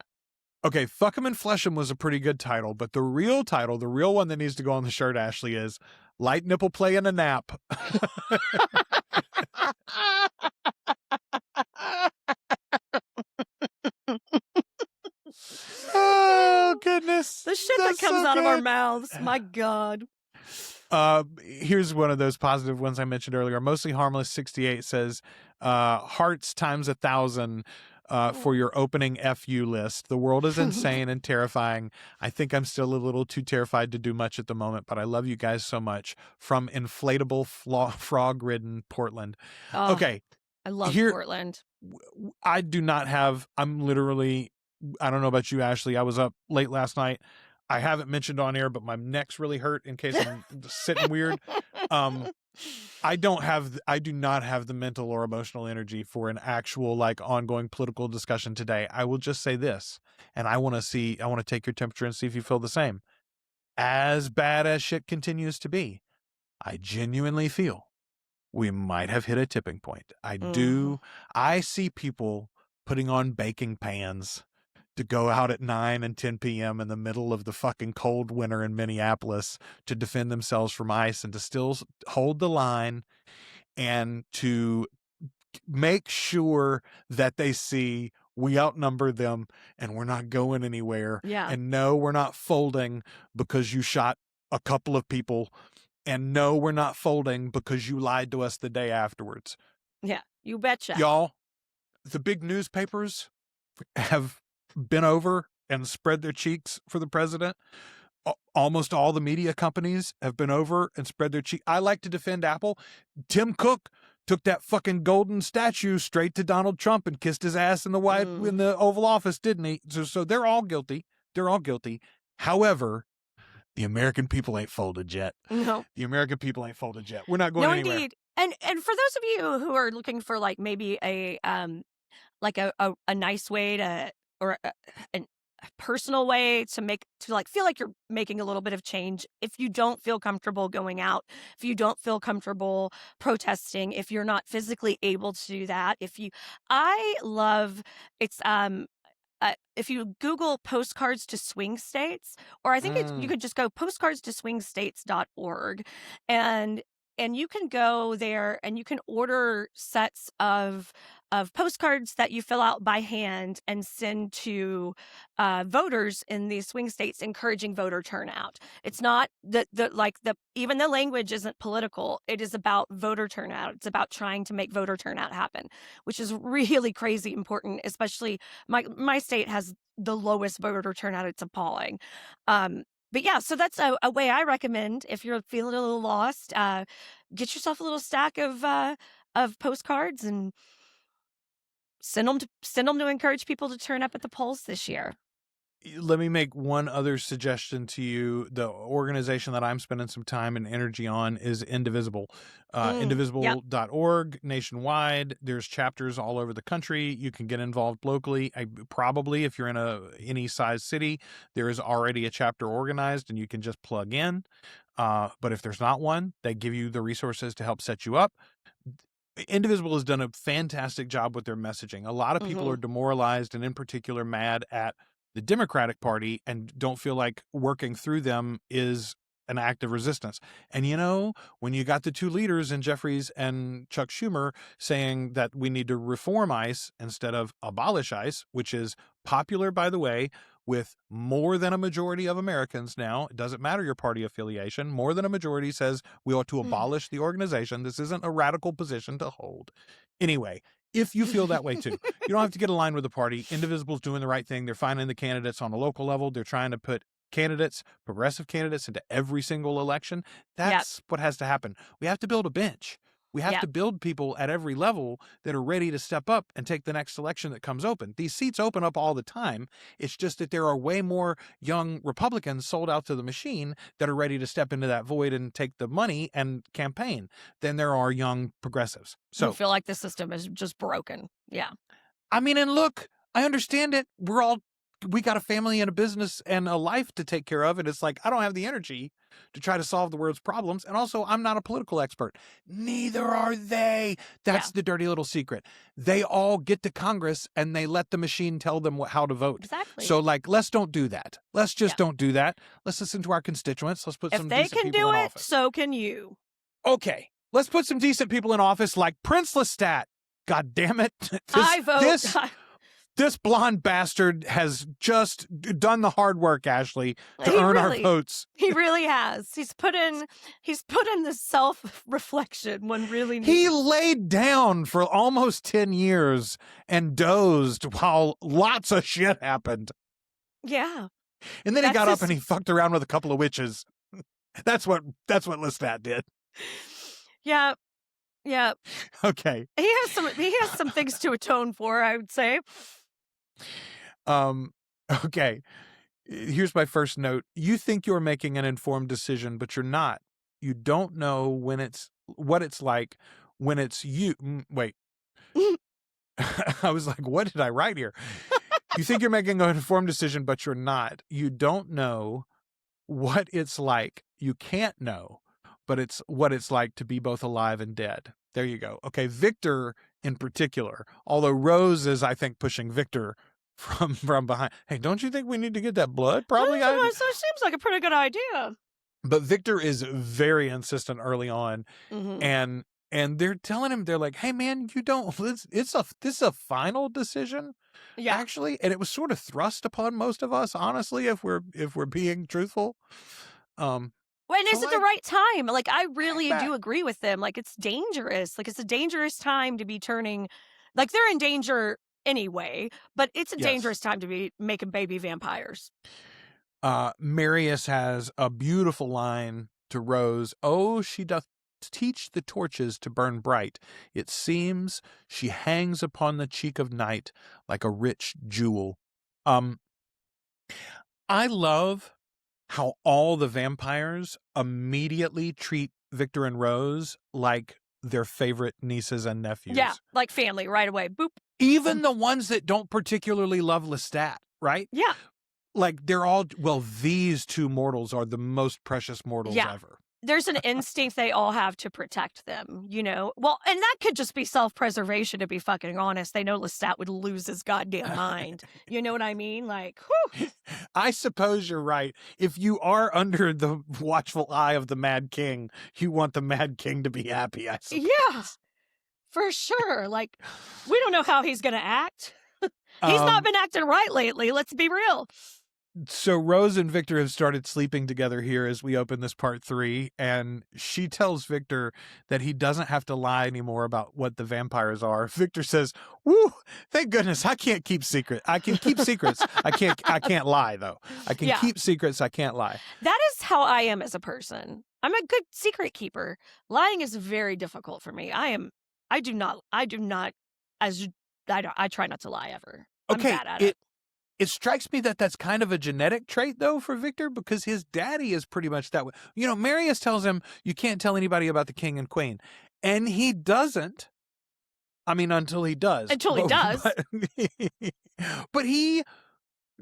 Okay, Fuck 'em and Flesh 'em was a pretty good title, but the real title, the real one that needs to go on the shirt, Ashley, is light nipple play and a nap. Oh, goodness. The shit That's that comes so out of our good. mouths. My God. Here's one of those positive ones I mentioned earlier. Mostly Harmless 68 says, hearts times 1,000 for your opening FU list. The world is insane and terrifying. I think I'm still a little too terrified to do much at the moment, but I love you guys so much. From inflatable frog-ridden Portland. Oh, Okay. I love Here- Portland. I do not have, I don't know about you, Ashley. I was up late last night. I haven't mentioned on air, but my neck's really hurt in case I'm sitting weird. I do not have the mental or emotional energy for an actual like ongoing political discussion today. I will just say this, and I want to take your temperature and see if you feel the same. As bad as shit continues to be, I genuinely feel we might have hit a tipping point. I see people putting on baking pans to go out at 9 and 10 p.m. in the middle of the fucking cold winter in Minneapolis to defend themselves from ice and to still hold the line and to make sure that they see we outnumber them and we're not going anywhere. Yeah. And no, we're not folding because you shot a couple of people. And no, we're not folding because you lied to us the day afterwards. Yeah, you betcha. Y'all, the big newspapers have been over and spread their cheeks for the president. Almost all the media companies have been over and spread their cheek. I like to defend Apple. Tim Cook took that fucking golden statue straight to Donald Trump and kissed his ass in the Oval Office, didn't he? So they're all guilty. They're all guilty. However, the American people ain't folded yet. No. The American people ain't folded yet. We're not going anywhere. Indeed. And for those of you who are looking for like maybe a nice way to, or a personal way to feel like you're making a little bit of change, if you don't feel comfortable going out, if you don't feel comfortable protesting, if you're not physically able to do that, if you Google postcards to swing states, or I think you could just go postcardstoswingstates.org, and you can go there and you can order sets of postcards that you fill out by hand and send to voters in these swing states, encouraging voter turnout. It's not even the language isn't political. It is about voter turnout. It's about trying to make voter turnout happen, which is really crazy important. Especially my state has the lowest voter turnout. It's appalling. But yeah, so that's a way I recommend if you're feeling a little lost. Get yourself a little stack of postcards and send them to encourage people to turn up at the polls this year. Let me make one other suggestion to you. The organization that I'm spending some time and energy on is Indivisible. Indivisible.org nationwide. There's chapters all over the country. You can get involved locally. Probably if you're in any size city, there is already a chapter organized and you can just plug in. But if there's not one, they give you the resources to help set you up. Indivisible has done a fantastic job with their messaging. A lot of people are demoralized and in particular mad at the Democratic Party and don't feel like working through them is an act of resistance. And when you got the two leaders in Jeffries and Chuck Schumer saying that we need to reform ICE instead of abolish ICE, which is popular, by the way, with more than a majority of Americans now. It doesn't matter your party affiliation. More than a majority says we ought to abolish the organization. This isn't a radical position to hold. Anyway, if you feel that way too, you don't have to get aligned with the party. Indivisible's doing the right thing. They're finding the candidates on a local level. They're trying to put progressive candidates into every single election. That's what has to happen. We have to build a bench. We have to build people at every level that are ready to step up and take the next election that comes open. These seats open up all the time. It's just that there are way more young Republicans sold out to the machine that are ready to step into that void and take the money and campaign than there are young progressives. So I feel like the system is just broken. Yeah. I mean, and look, I understand it. We're all we got a family and a business and a life to take care of. And it's like, I don't have the energy to try to solve the world's problems. And also, I'm not a political expert. Neither are they. That's the dirty little secret. They all get to Congress and they let the machine tell them how to vote. Exactly. So, like, let's don't do that. Let's just don't do that. Let's listen to our constituents. Let's put some decent people in office. If they can do it, so can you. Okay. Let's put some decent people in office like Prince Lestat. God damn it. I vote. This blonde bastard has just done the hard work, Ashley, to earn our votes. He really has. He's put in the self-reflection when really needs. He laid down for almost 10 years and dozed while lots of shit happened. Yeah. And then he got up and he fucked around with a couple of witches. That's what Lestat did. Yeah. Yeah. Okay. He has some things to atone for, I would say. Okay. Here's my first note. You think you're making an informed decision, but you're not. You don't know what it's like when it's you. Wait. I was like, what did I write here? You think you're making an informed decision, but you're not. You don't know what it's like. You can't know, but it's what it's like to be both alive and dead. There you go. Okay, Victor in particular, although Rose is, I think, pushing Victor from behind. Hey, don't you think we need to get that blood? Probably. So it seems like a pretty good idea. But Victor is very insistent early on, and they're telling him, they're like, "Hey, man, you don't. This is a final decision, actually." And it was sort of thrust upon most of us, honestly, if we're being truthful. When is it the right time? Like, I really do agree with them. Like, it's dangerous. Like, it's a dangerous time to be turning. Like, they're in danger anyway, but it's a dangerous time to be making baby vampires. Marius has a beautiful line to Rose. Oh, she doth teach the torches to burn bright. It seems she hangs upon the cheek of night like a rich jewel. I love how all the vampires immediately treat Victor and Rose like their favorite nieces and nephews. Yeah, like family right away. Boop. Even the ones that don't particularly love Lestat, right? Yeah. Like they're all, well, these two mortals are the most precious mortals ever. There's an instinct they all have to protect them, you know? Well, and that could just be self-preservation, to be fucking honest. They know Lestat would lose his goddamn mind. You know what I mean? Like, whew. I suppose you're right. If you are under the watchful eye of the Mad King, you want the Mad King to be happy, I suppose. Yeah, for sure. Like, we don't know how he's going to act. He's not been acting right lately. Let's be real. So Rose and Victor have started sleeping together here as we open this part 3, and she tells Victor that he doesn't have to lie anymore about what the vampires are. Victor says, "Woo, thank goodness I can't keep secret. I can keep secrets. I can't lie though. I can keep secrets. I can't lie." That is how I am as a person. I'm a good secret keeper. Lying is very difficult for me. I try not to lie ever. I'm bad at it. It strikes me that that's kind of a genetic trait, though, for Victor, because his daddy is pretty much that way. You know, Marius tells him, you can't tell anybody about the king and queen. And he doesn't. I mean, until he does. Until he does. But he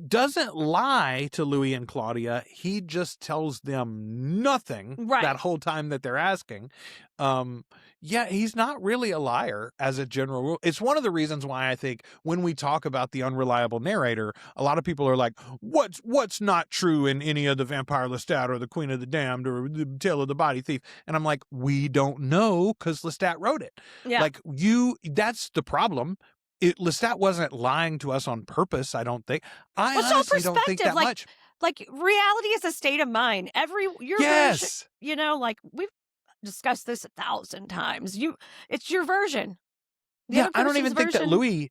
doesn't lie to Louis and Claudia. He just tells them nothing that whole time that they're asking. He's not really a liar as a general rule. It's one of the reasons why I think when we talk about the unreliable narrator, a lot of people are like, what's not true in any of the Vampire Lestat or the Queen of the Damned or the Tale of the Body Thief? And I'm like, we don't know because Lestat wrote it. Yeah. Like that's the problem. Lestat wasn't lying to us on purpose, I don't think. I honestly don't think that much. Like, reality is a state of mind. Your version, you know, like, we've discussed this 1,000 times. It's your version. I don't even think that Louis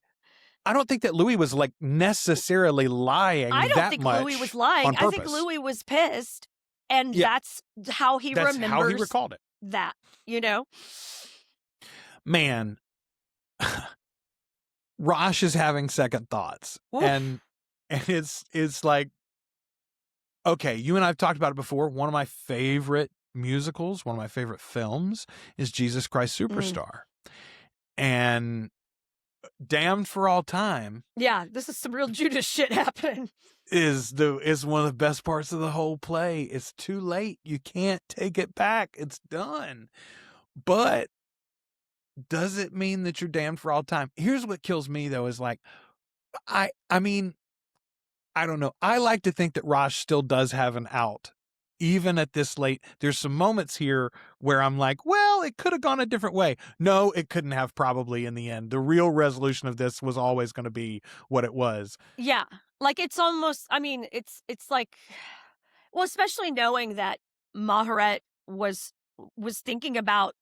was, like, necessarily lying that much. I don't think Louis was lying. I think Louis was pissed, and that's how he remembers. That's how he recalled it. That, you know? Man. Rosh is having second thoughts. Oof. And it's like, okay, you and I have talked about it before. One of my favorite musicals, one of my favorite films is Jesus Christ Superstar. And damned for all time Yeah, this is some real Judas shit happening. is one of the best parts of the whole play. It's too late. You can't take it back. It's done. But does it mean that you're damned for all time? Here's what kills me though, is like, I mean, I don't know. I like to think that Rosh still does have an out. Even at this late, there's some moments here where I'm like, well, it could have gone a different way. No, it couldn't have probably in the end. The real resolution of this was always going to be what it was. Yeah. Like it's almost, I mean, it's like, well, especially knowing that Maharet was thinking about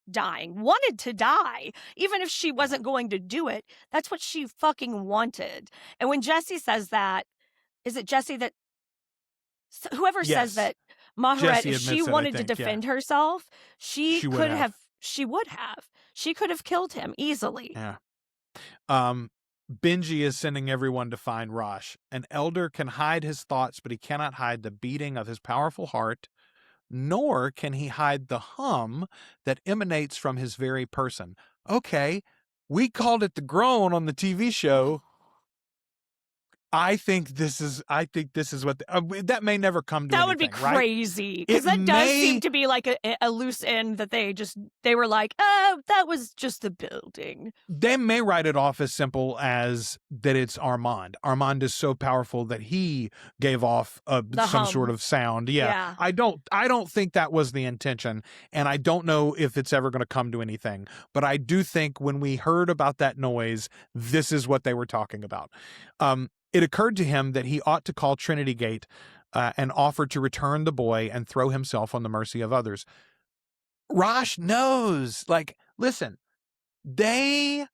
dying, wanted to die, even if she wasn't going to do it. That's what she fucking wanted. And when Jesse says that, is it Jesse that, whoever says that Maharet, if she wanted to defend herself, she would have. She could have killed him easily. Yeah. Benji is sending everyone to find Rosh. An elder can hide his thoughts, but he cannot hide the beating of his powerful heart, nor can he hide the hum that emanates from his very person. Okay, we called it the groan on the TV show. I think this is what that may never come to. That anything, would be crazy, because that does seem to be like a loose end that they were like, oh, that was just the building. They may write it off as simple as that it's Armand. Armand is so powerful that he gave off some sort of sound. Yeah. I don't think that was the intention, and I don't know if it's ever going to come to anything. But I do think when we heard about that noise, this is what they were talking about. It occurred to him that he ought to call Trinity Gate and offer to return the boy and throw himself on the mercy of others. Rosh knows, like, listen, there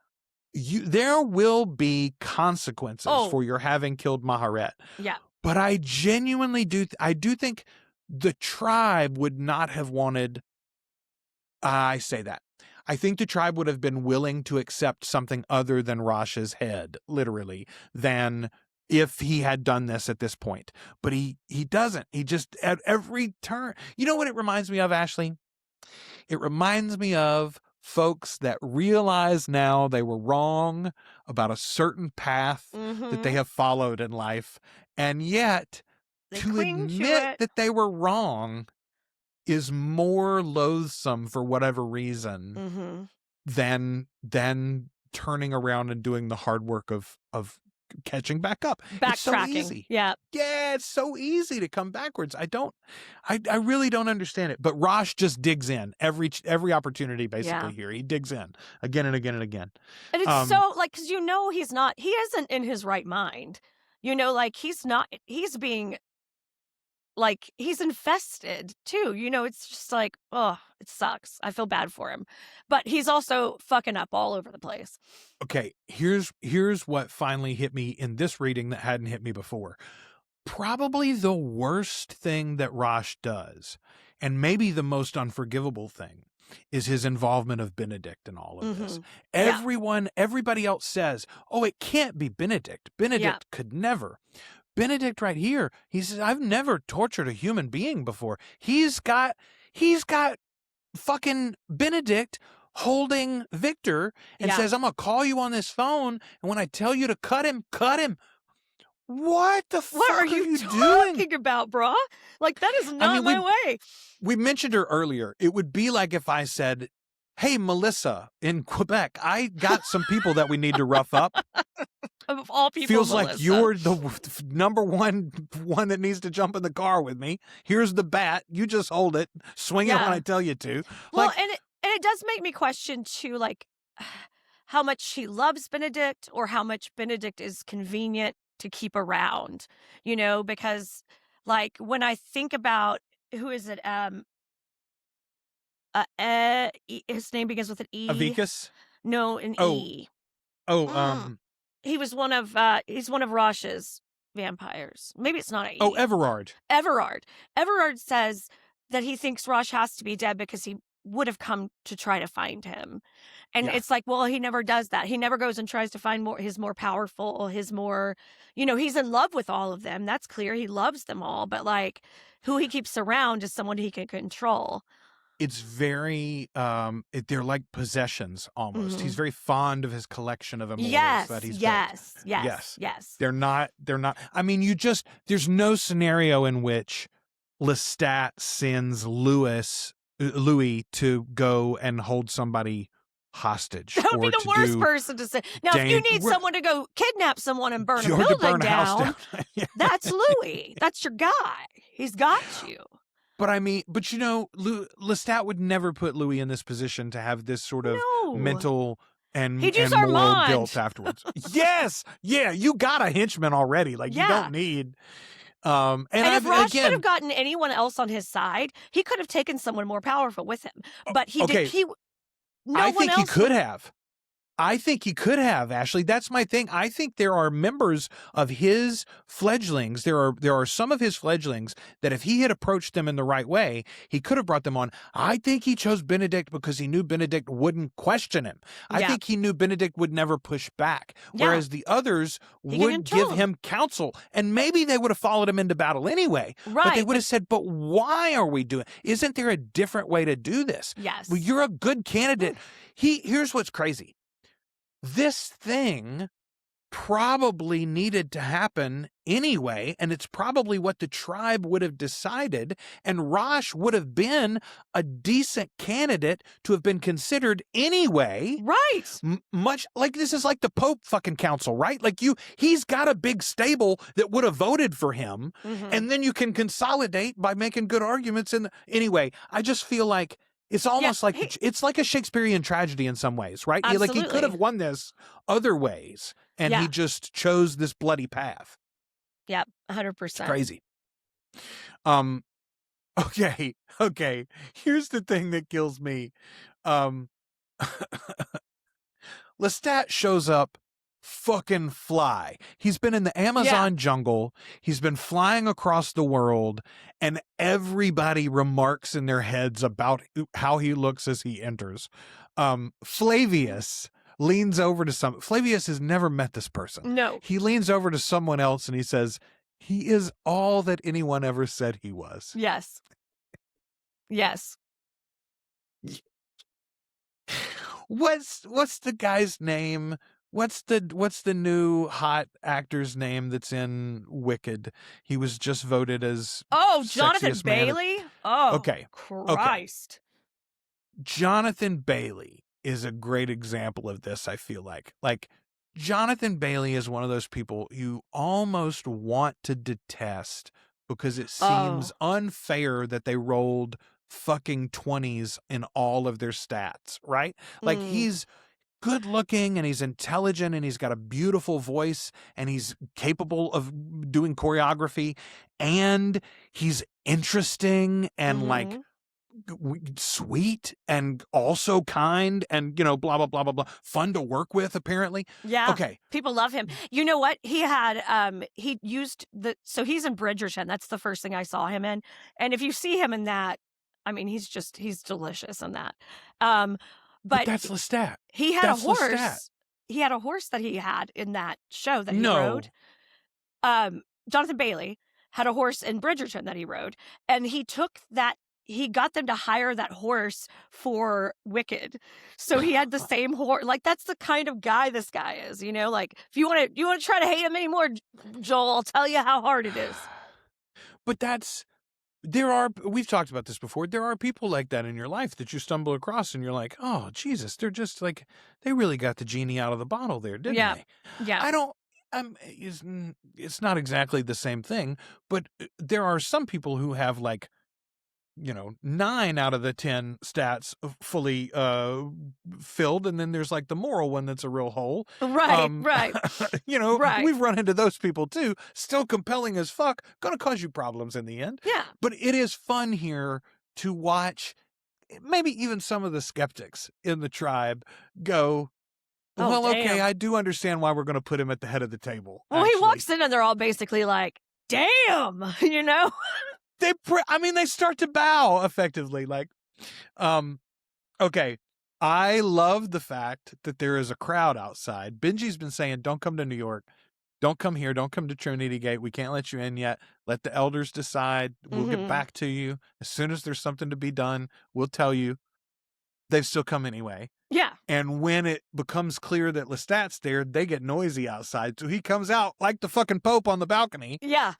will be consequences for your having killed Maharet. Yeah. But I genuinely do think the tribe would not have wanted, I say that. I think the tribe would have been willing to accept something other than Rosh's head, literally, than if he had done this at this point. But he doesn't. He just, at every turn. You know what it reminds me of, Ashley? It reminds me of folks that realize now they were wrong about a certain path that they have followed in life. And yet, to admit that they were wrong is more loathsome for whatever reason than turning around and doing the hard work of catching back up. Backtracking. It's so easy. Yeah, it's so easy to come backwards. I really don't understand it. But Rosh just digs in every opportunity basically here. He digs in again and again and again. And it's so, like, because he isn't in his right mind. Like he's being, like, he's infested too. It's just like, oh, it sucks. I feel bad for him. But he's also fucking up all over the place. Okay, here's what finally hit me in this reading that hadn't hit me before. Probably the worst thing that Rosh does, and maybe the most unforgivable thing, is his involvement of Benedict in all of this. Everybody else says, oh, it can't be Benedict. Benedict could never. Benedict right here, he says, I've never tortured a human being before. He's got fucking Benedict holding Victor and says, I'm going to call you on this phone, and when I tell you to cut him, cut him. What the fuck are you talking about, brah? Like, that is not my way. We mentioned her earlier. It would be like if I said, hey, Melissa, in Quebec, I got some people that we need to rough up. Of all people, feels Melissa. Like you're the number one that needs to jump in the car with me. Here's the bat. You just hold it. Swing it when I tell you to. Well, and it does make me question, too, like, how much she loves Benedict or how much Benedict is convenient to keep around, because, like, when I think about, who is it? His name begins with an E. Avicus? No, an E. He was he's one of Rosh's vampires. Maybe it's not an E. Oh, Everard. Everard says that he thinks Rosh has to be dead because he would have come to try to find him. And it's like, well, he never does that. He never goes and tries to find his more powerful, his more, he's in love with all of them. That's clear. He loves them all. But, like, who he keeps around is someone he can control. it's very they're like possessions almost. Mhm. He's very fond of his collection of immortals Yes, that he's built. yes, yes, Yes. yes. They're not I mean, there's no scenario in which Lestat sends Louis to go and hold somebody hostage. That would be or the to worst do person to say. Now, if you need someone to go kidnap someone and burn a or to building burn a house down, down. Yeah. that's Louis. That's your guy. He's got you. But I mean, Lestat would never put Louis in this position to have this sort of No. mental and He'd use moral Armand. guilt afterwards. Yes, yeah, you got a henchman already. Like you don't need. And if Raj again, could have gotten anyone else on his side, he could have taken someone more powerful with him. But he okay. did. I think he could have. I think he could have, Ashley. That's my thing. I think there are members of his fledglings. There are some of his fledglings that if he had approached them in the right way, he could have brought them on. I think he chose Benedict because he knew Benedict wouldn't question him. I think he knew Benedict would never push back, whereas the others would give him counsel. And maybe they would have followed him into battle anyway. Right. But they would have said, but why are we doing it? Isn't there a different way to do this? Yes. Well, you're a good candidate. Here's what's crazy. This thing probably needed to happen anyway, and it's probably what the tribe would have decided, and Rosh would have been a decent candidate to have been considered anyway. Right. Much like this is like the Pope fucking council, right? Like he's got a big stable that would have voted for him, and then you can consolidate by making good arguments. Anyway, I just feel like it's almost like it's like a Shakespearean tragedy in some ways, right? Absolutely. Like he could have won this other ways, and he just chose this bloody path. Yep, 100%. It's crazy. Okay. Here's the thing that kills me. Lestat shows up fucking fly. He's been in the Amazon jungle. He's been flying across the world, and everybody remarks in their heads about how he looks as he enters. Flavius leans over to Flavius has never met this person. No. He leans over to someone else and he says, he is all that anyone ever said he was. Yes. Yes. What's the guy's name? What's the new hot actor's name that's in Wicked? He was just voted as Jonathan Bailey? Okay. Christ. Okay. Jonathan Bailey is a great example of this, I feel like. Like, Jonathan Bailey is one of those people you almost want to detest because it seems unfair that they rolled fucking 20s in all of their stats, right? Like, he's good looking and he's intelligent and he's got a beautiful voice and he's capable of doing choreography and he's interesting and like sweet and also kind and blah blah blah blah blah, fun to work with apparently. Okay, people love him. You know what, he had he used so he's in Bridgerton. That's the first thing I saw him in, and if you see him in that, I mean, he's delicious in that. But that's Lestat. He had a horse. Lestat. He had a horse that he had in that show that he rode. Jonathan Bailey had a horse in Bridgerton that he rode, and he took that. He got them to hire that horse for Wicked, so he had the same horse. Like, that's the kind of guy this guy is. Like, if you want to try to hate him anymore, Joel, I'll tell you how hard it is. But we've talked about this before. There are people like that in your life that you stumble across and you're like, oh, Jesus, they're just like, they really got the genie out of the bottle there, didn't they? Yeah. It's not exactly the same thing, but there are some people who have like, 9 out of the 10 stats fully filled, and then there's like the moral one that's a real hole. Right. Right. We've run into those people too. Still compelling as fuck. Gonna cause you problems in the end. Yeah. But it is fun here to watch maybe even some of the skeptics in the tribe go, well, okay, I do understand why we're going to put him at the head of the table. Well, he walks in and they're all basically like, damn, They start to bow effectively. Like, okay, I love the fact that there is a crowd outside. Benji's been saying, don't come to New York. don't come here. Don't come to Trinity Gate. We can't let you in yet. Let the elders decide. We'll get back to you. As soon as there's something to be done, we'll tell you. They've still come anyway. Yeah. And when it becomes clear that Lestat's there, they get noisy outside. So he comes out like the fucking Pope on the balcony. Yeah.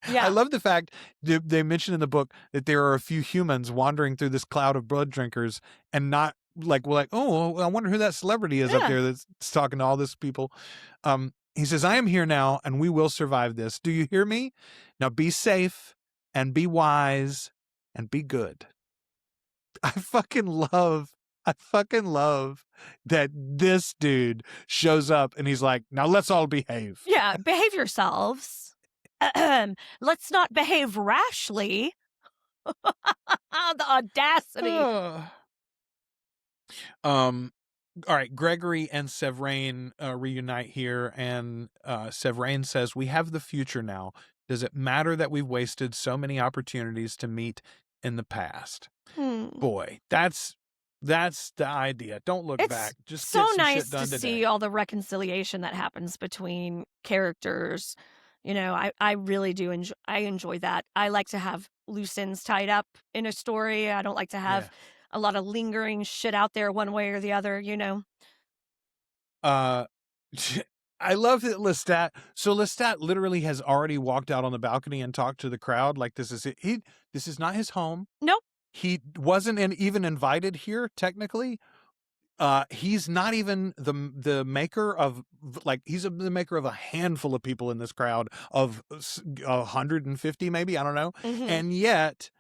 Yeah. I love the fact that they mention in the book that there are a few humans wandering through this cloud of blood drinkers and not like, we're like, oh, I wonder who that celebrity is up there that's talking to all these people. He says, I am here now and we will survive this. Do you hear me? Now be safe and be wise and be good. I fucking love that this dude shows up and he's like, now let's all behave. Yeah, behave yourselves. Let's not behave rashly. The audacity. All right, Gregory and Sevrain reunite here, and Sevrain says, we have the future now. Does it matter that we've wasted so many opportunities to meet in the past? Boy, that's the idea. Don't look back. Just so get some nice shit done to today. see all the reconciliation that happens between characters. You know, I really do enjoy that. I like to have loose ends tied up in a story. I don't like to have a lot of lingering shit out there one way or the other, you know. I love that Lestat. So Lestat literally has already walked out on the balcony and talked to the crowd like this is it. This is not his home. Nope. He wasn't even invited here technically. He's not even the maker of, like, he's the maker of a handful of people in this crowd of 150 maybe, I don't know. And yet,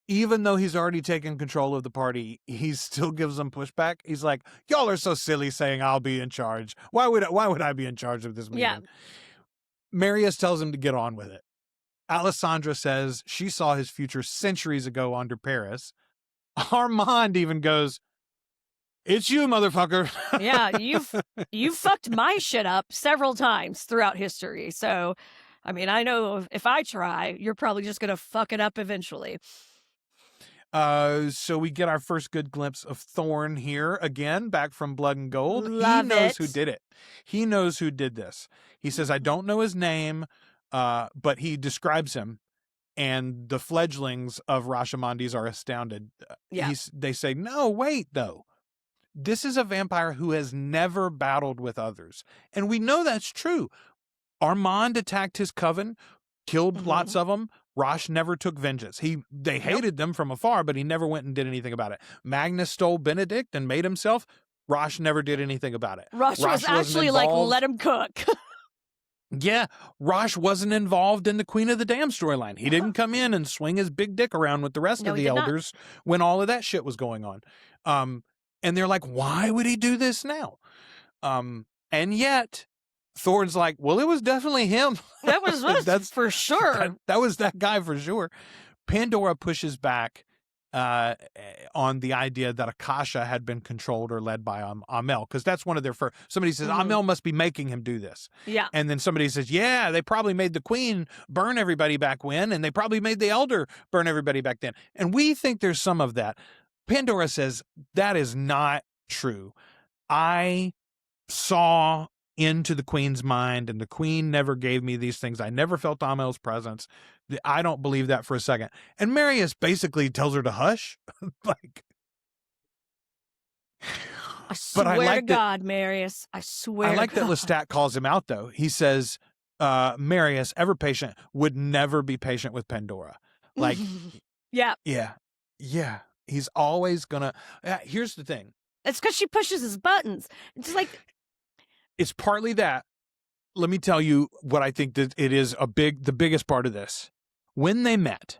even though he's already taken control of the party, he still gives them pushback. He's like, y'all are so silly saying I'll be in charge. Why would I be in charge of this meeting? Yeah. Marius tells him to get on with it. Alessandra says she saw his future centuries ago under Paris. Armand even goes, it's you, motherfucker. Yeah, you've fucked my shit up several times throughout history. So, I mean, I know if I try, you're probably just going to fuck it up eventually. So we get our first good glimpse of Thorn here again, back from Blood and Gold. Love he knows it. who did it. He knows who did this. He says, I don't know his name, but he describes him. And the fledglings of Rashomondis are astounded. They say, no, wait, though. This is a vampire who has never battled with others. And we know that's true. Armand attacked his coven, killed lots of them. Rosh never took vengeance. They hated them from afar, but he never went and did anything about it. Magnus stole Benedict and made himself. Rosh never did anything about it. Rosh was actually like, let him cook. Yeah, Rosh wasn't involved in the Queen of the Dam storyline. He didn't come in and swing his big dick around with the rest of the elders when all of that shit was going on. And they're like, why would he do this now? And yet, Thorne's like, well, it was definitely him. That was that's for sure. That was that guy for sure. Pandora pushes back on the idea that Akasha had been controlled or led by Amel, because that's one of their first. Somebody says, Amel must be making him do this. Yeah. And then somebody says, yeah, they probably made the queen burn everybody back when, and they probably made the elder burn everybody back then. And we think there's some of that. Pandora says, that is not true. I saw into the queen's mind, and the queen never gave me these things. I never felt Amel's presence. I don't believe that for a second. And Marius basically tells her to hush. Like, I swear to God, Marius, I swear I like to God. that Lestat calls him out, though. He says, Marius, ever patient, would never be patient with Pandora. Like, yeah. He's always gonna. Here's the thing. It's because she pushes his buttons. It's like, it's partly that. Let me tell you what I think that it is the biggest part of this. When they met,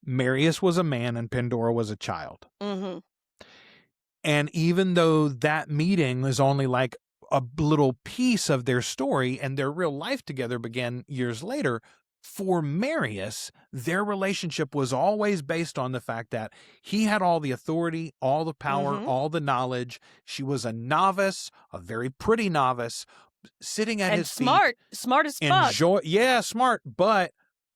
Marius was a man and Pandora was a child. And even though that meeting was only like a little piece of their story and their real life together began years later, for Marius, their relationship was always based on the fact that he had all the authority, all the power, all the knowledge. She was a novice, a very pretty novice, sitting at his feet. Smart as fuck. Smart, but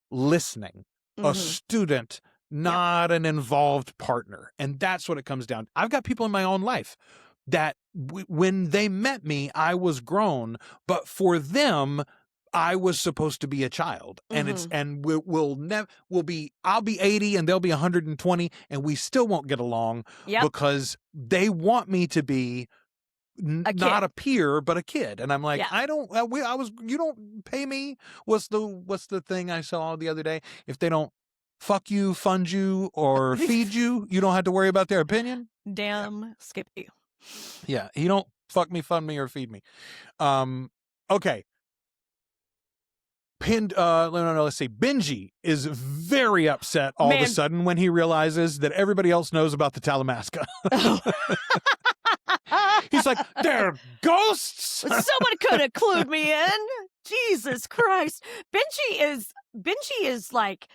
listening, a student, not an involved partner. And that's what it comes down to. I've got people in my own life that when they met me, I was grown, but for them, I was supposed to be a child, and I'll be 80 and they'll be 120, and we still won't get along because they want me to be not a peer, but a kid. And I'm like, you don't pay me. What's the thing I saw the other day? If they don't fuck you, fund you, or feed you, you don't have to worry about their opinion. Damn Skippy. Yeah. You don't fuck me, fund me, or feed me. Okay. Let's see. Benji is very upset all of a sudden when he realizes that everybody else knows about the Talamasca. He's like, they're ghosts. Someone could have clued me in. Jesus Christ. Benji is like,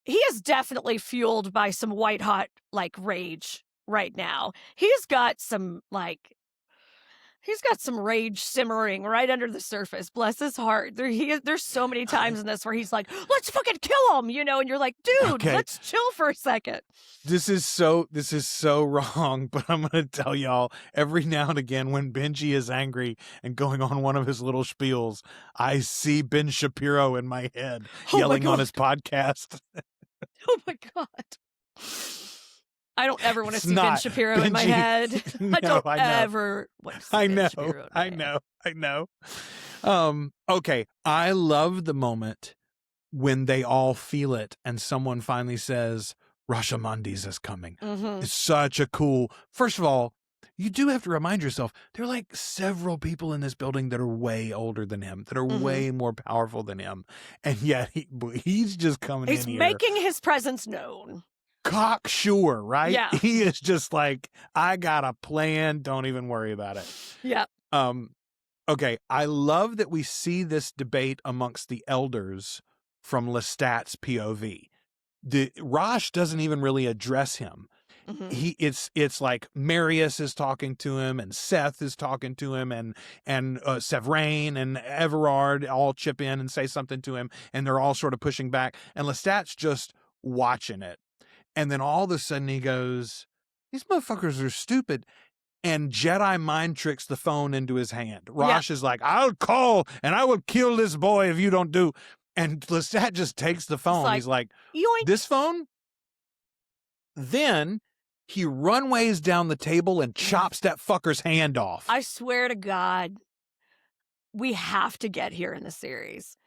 he is definitely fueled by some white hot like rage right now. He's got some rage simmering right under the surface. Bless his heart. There's so many times in this where he's like, let's fucking kill him, and you're like, dude, let's chill for a second. This is so wrong, but I'm going to tell y'all, every now and again when Benji is angry and going on one of his little spiels, I see Ben Shapiro in my head yelling on his podcast. Oh my God. I don't ever want to see Ben Shapiro in my head. No, I don't ever want to see Ben Shapiro in my I know. Okay. I love the moment when they all feel it and someone finally says, Rashomoni's is coming. Mm-hmm. It's such a cool, first of all, you do have to remind yourself, there are like several people in this building that are way older than him, that are way more powerful than him. And yet he's just coming in here. He's making his presence known. Cocksure, right? Yeah. He is just like, I got a plan. Don't even worry about it. Yeah. Okay. I love that we see this debate amongst the elders from Lestat's POV. Rosh doesn't even really address him. Mm-hmm. It's like Marius is talking to him, and Seth is talking to him, and Severain and Everard all chip in and say something to him, and they're all sort of pushing back, and Lestat's just watching it. And then all of a sudden he goes, these motherfuckers are stupid. And Jedi mind tricks the phone into his hand. Rosh is like, I'll call and I will kill this boy if you don't do. And Lestat just takes the phone. He's like, yoink. This phone? Then he runways down the table and chops that fucker's hand off. I swear to God, we have to get here in the series.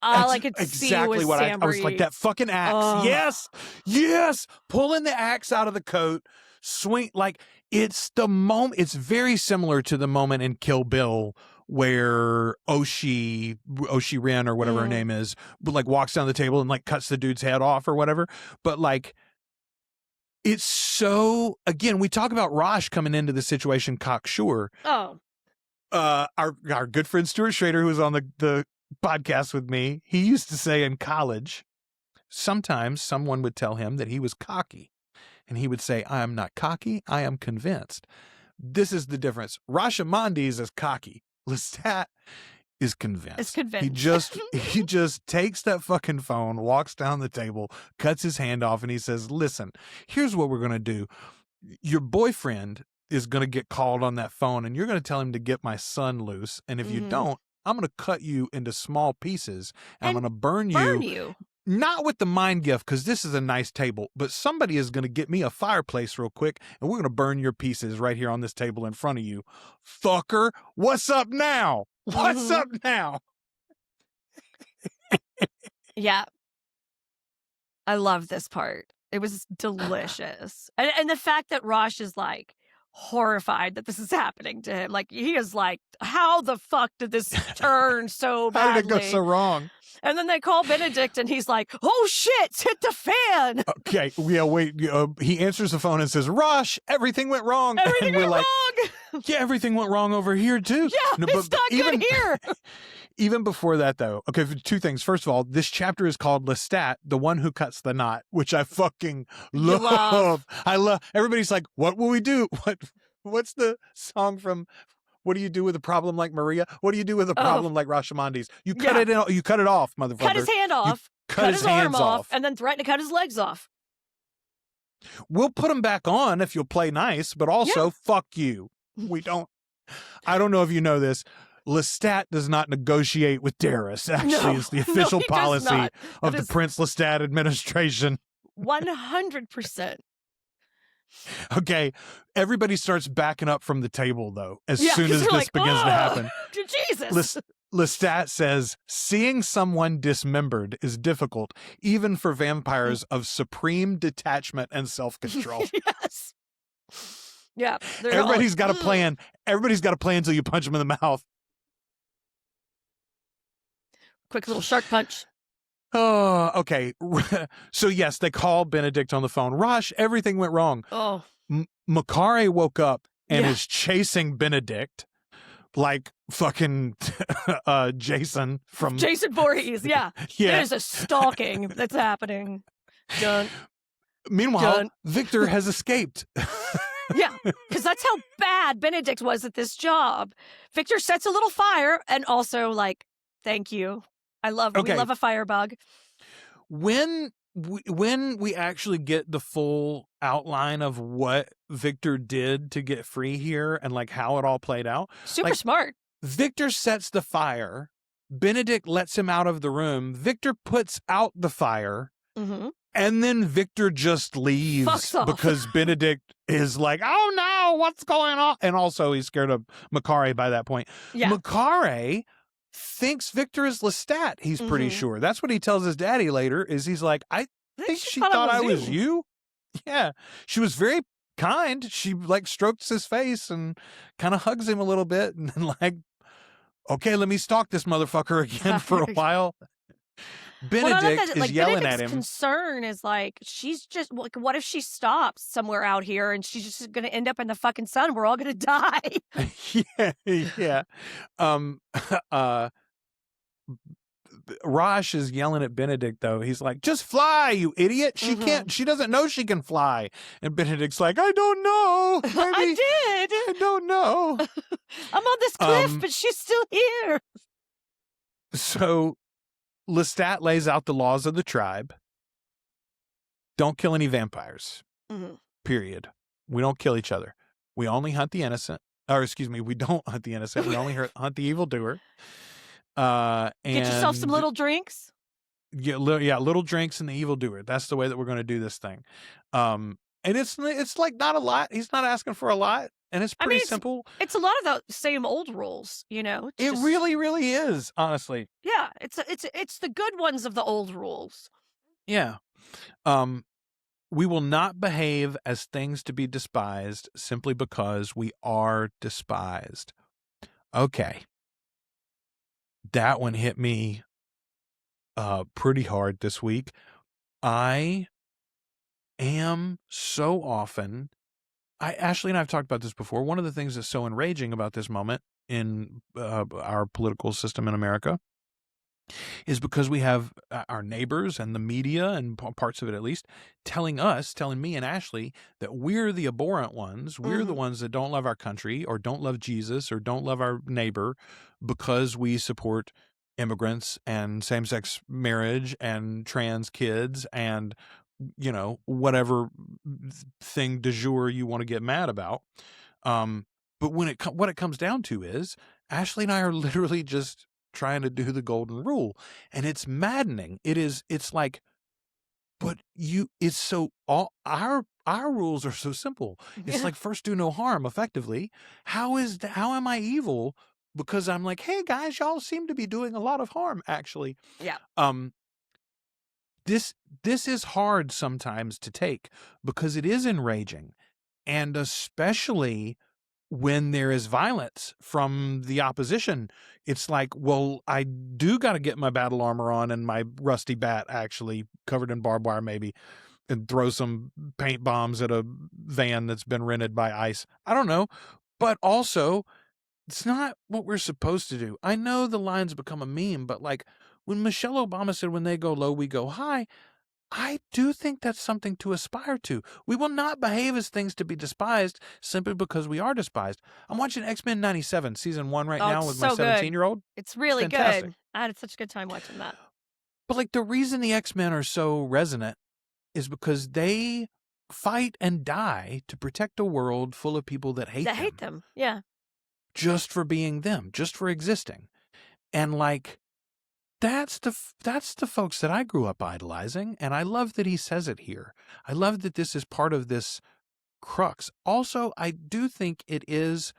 All I could see was what I was like, that fucking axe. Yes. Pulling the axe out of the coat, swing. Like, it's the moment. It's very similar to the moment in Kill Bill where Oshi Ren or whatever her name is, like walks down the table and like cuts the dude's head off or whatever. But like, it's so, again, we talk about Rosh coming into the situation cocksure. Oh. Our good friend Stuart Schrader, who was on the podcast with me, he used to say in college, sometimes someone would tell him that he was cocky, and he would say, I am not cocky, I am convinced. This is the difference. Rashomoni's is cocky. Lestat is convinced. It's convinced. He just takes that fucking phone, walks down the table, cuts his hand off, and he says, listen, here's what we're going to do. Your boyfriend is going to get called on that phone, and you're going to tell him to get my son loose, and if you don't, I'm going to cut you into small pieces, and I'm going to burn you. Not with the mind gift, because this is a nice table, but somebody is going to get me a fireplace real quick, and we're going to burn your pieces right here on this table in front of you. Fucker, what's up now? What's up now? Yeah. I love this part. It was delicious. And the fact that Rosh is like horrified that this is happening to him. Like, he is like, how the fuck did this turn so badly? How did it go so wrong? And then they call Benedict and he's like, oh shit, hit the fan. Okay, yeah, wait. He answers the phone and says, Rosh, everything went wrong. Everything went wrong. Yeah, everything went wrong over here too. Yeah, it's not good here. Even before that, though, okay, two things. First of all, this chapter is called Lestat, the one who cuts the knot, which I fucking love. I love. Everybody's like, what will we do? What's the song from? What do you do with a problem like Maria? What do you do with a problem like Rashomoni's? You cut it in, you cut it off, motherfucker. Cut his hand off. Cut his arm off. And then threaten to cut his legs off. We'll put him back on if you'll play nice, but also fuck you. We don't. I don't know if you know this. Lestat does not negotiate with terrorists. Actually, it's the official he does policy not. of That the is Prince Lestat administration. 100%. Okay, everybody starts backing up from the table, though, as Yeah, soon 'cause as they're this like, begins to "Oh, happen. Jesus. Lestat says, seeing someone dismembered is difficult, even for vampires of supreme detachment and self-control. Yes. Yeah. They're all Everybody's like, got a "Ugh." plan. Everybody's got a plan until you punch them in the mouth. Quick little shark punch. Oh, okay. So yes, they call Benedict on the phone. Rosh, everything went wrong. Oh. Makare woke up and Yeah. is chasing Benedict like fucking Jason from Jason Voorhees. Yeah. Yeah. There's a stalking that's happening. Dun. Meanwhile, Dun. Victor has escaped. Yeah, because that's how bad Benedict was at this job. Victor sets a little fire and also like, thank you. We love a firebug. When we actually get the full outline of what Victor did to get free here and like how it all played out, Super smart. Victor sets the fire. Benedict lets him out of the room. Victor puts out the fire. Mm-hmm. And then Victor just leaves Fucks off. because Benedict is like, oh no, what's going on? And also he's scared of Makare by that point. Yeah. Makare thinks Victor is Lestat, he's pretty sure. That's what he tells his daddy later, is he's like, I think she thought I was you. Yeah. She was very kind. She like strokes his face and kind of hugs him a little bit and then like, okay, let me stalk this motherfucker again for a while. Benedict is yelling at him. Concern is like, she's just like, what if she stops somewhere out here and she's just going to end up in the fucking sun? We're all going to die. Yeah. Rosh is yelling at Benedict, though. He's like, just fly, you idiot. She can't. She doesn't know she can fly. And Benedict's like, I don't know. Maybe, I don't know. I'm on this cliff, but she's still here. So Lestat lays out the laws of the tribe. Don't kill any vampires. Period. We don't kill each other. We only hunt the innocent. Or excuse me, we don't hunt the innocent. We only hunt the evildoer. And get yourself some little drinks. Little drinks and the evildoer. That's the way that we're going to do this thing. And it's like not a lot. He's not asking for a lot, and it's pretty simple. It's a lot of the same old rules, you know. It really, really is. Honestly, yeah. It's the good ones of the old rules. Yeah. We will not behave as things to be despised simply because we are despised. Okay. That one hit me pretty hard this week. I am so often, Ashley and I have talked about this before. One of the things that's so enraging about this moment in our political system in America is because we have our neighbors and the media and parts of it at least telling me and Ashley that we're the abhorrent ones. We're the ones that don't love our country or don't love Jesus or don't love our neighbor because we support immigrants and same-sex marriage and trans kids and, you know, whatever thing du jour you want to get mad about. But what it comes down to is Ashley and I are literally just trying to do the golden rule, and it's maddening. It's like, but our rules are so simple. It's like, first do no harm, effectively. How am I evil? Because I'm like, hey guys, y'all seem to be doing a lot of harm, actually. Yeah. This is hard sometimes to take because it is enraging, and especially when there is violence from the opposition, it's like, well, I do got to get my battle armor on and my rusty bat actually covered in barbed wire maybe and throw some paint bombs at a van that's been rented by ICE. I don't know. But also, it's not what we're supposed to do. I know the line's become a meme, but like when Michelle Obama said, when they go low, we go high, I do think that's something to aspire to. We will not behave as things to be despised simply because we are despised. I'm watching X-Men 97 season 1 right now with my 17-year-old. It's really fantastic. Good. I had such a good time watching that. But like the reason the X-Men are so resonant is because they fight and die to protect a world full of people that hate them. Yeah. Just for being them, just for existing. And like, that's the folks that I grew up idolizing. And I love that he says it here. I love that this is part of this crux. Also, I do think it is,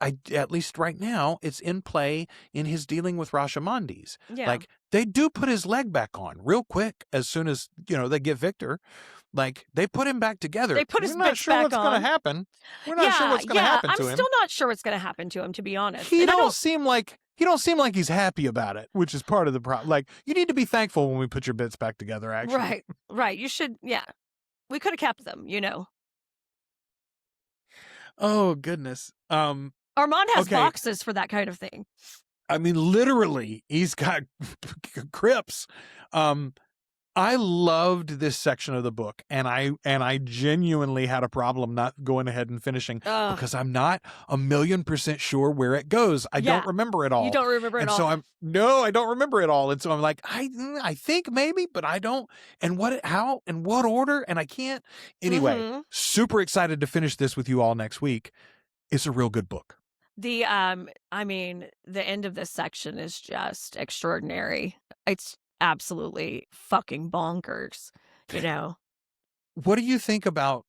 at least right now, it's in play in his dealing with Rashomondis. Yeah. Like, they do put his leg back on real quick as soon as, they get Victor. Like, they put him back together. They put his We're not bitch sure back what's going on. to happen. We're not sure what's going to happen to him. I'm still not sure what's going to happen to him, to be honest. He don't seem like he's happy about it, which is part of the problem. Like, you need to be thankful when we put your bits back together, actually. Right. You should, we could have kept them, Oh, goodness. Armand has boxes for that kind of thing. I mean, literally, he's got crypts. I loved this section of the book, and I genuinely had a problem not going ahead and finishing because I'm not 1,000,000% sure where it goes. I don't remember it all. You don't remember it all. And so I don't remember it all. And so I'm like, I think maybe, but I don't. And how, and what order, and I can't. Anyway, super excited to finish this with you all next week. It's a real good book. The the end of this section is just extraordinary. It's absolutely fucking bonkers, What do you think about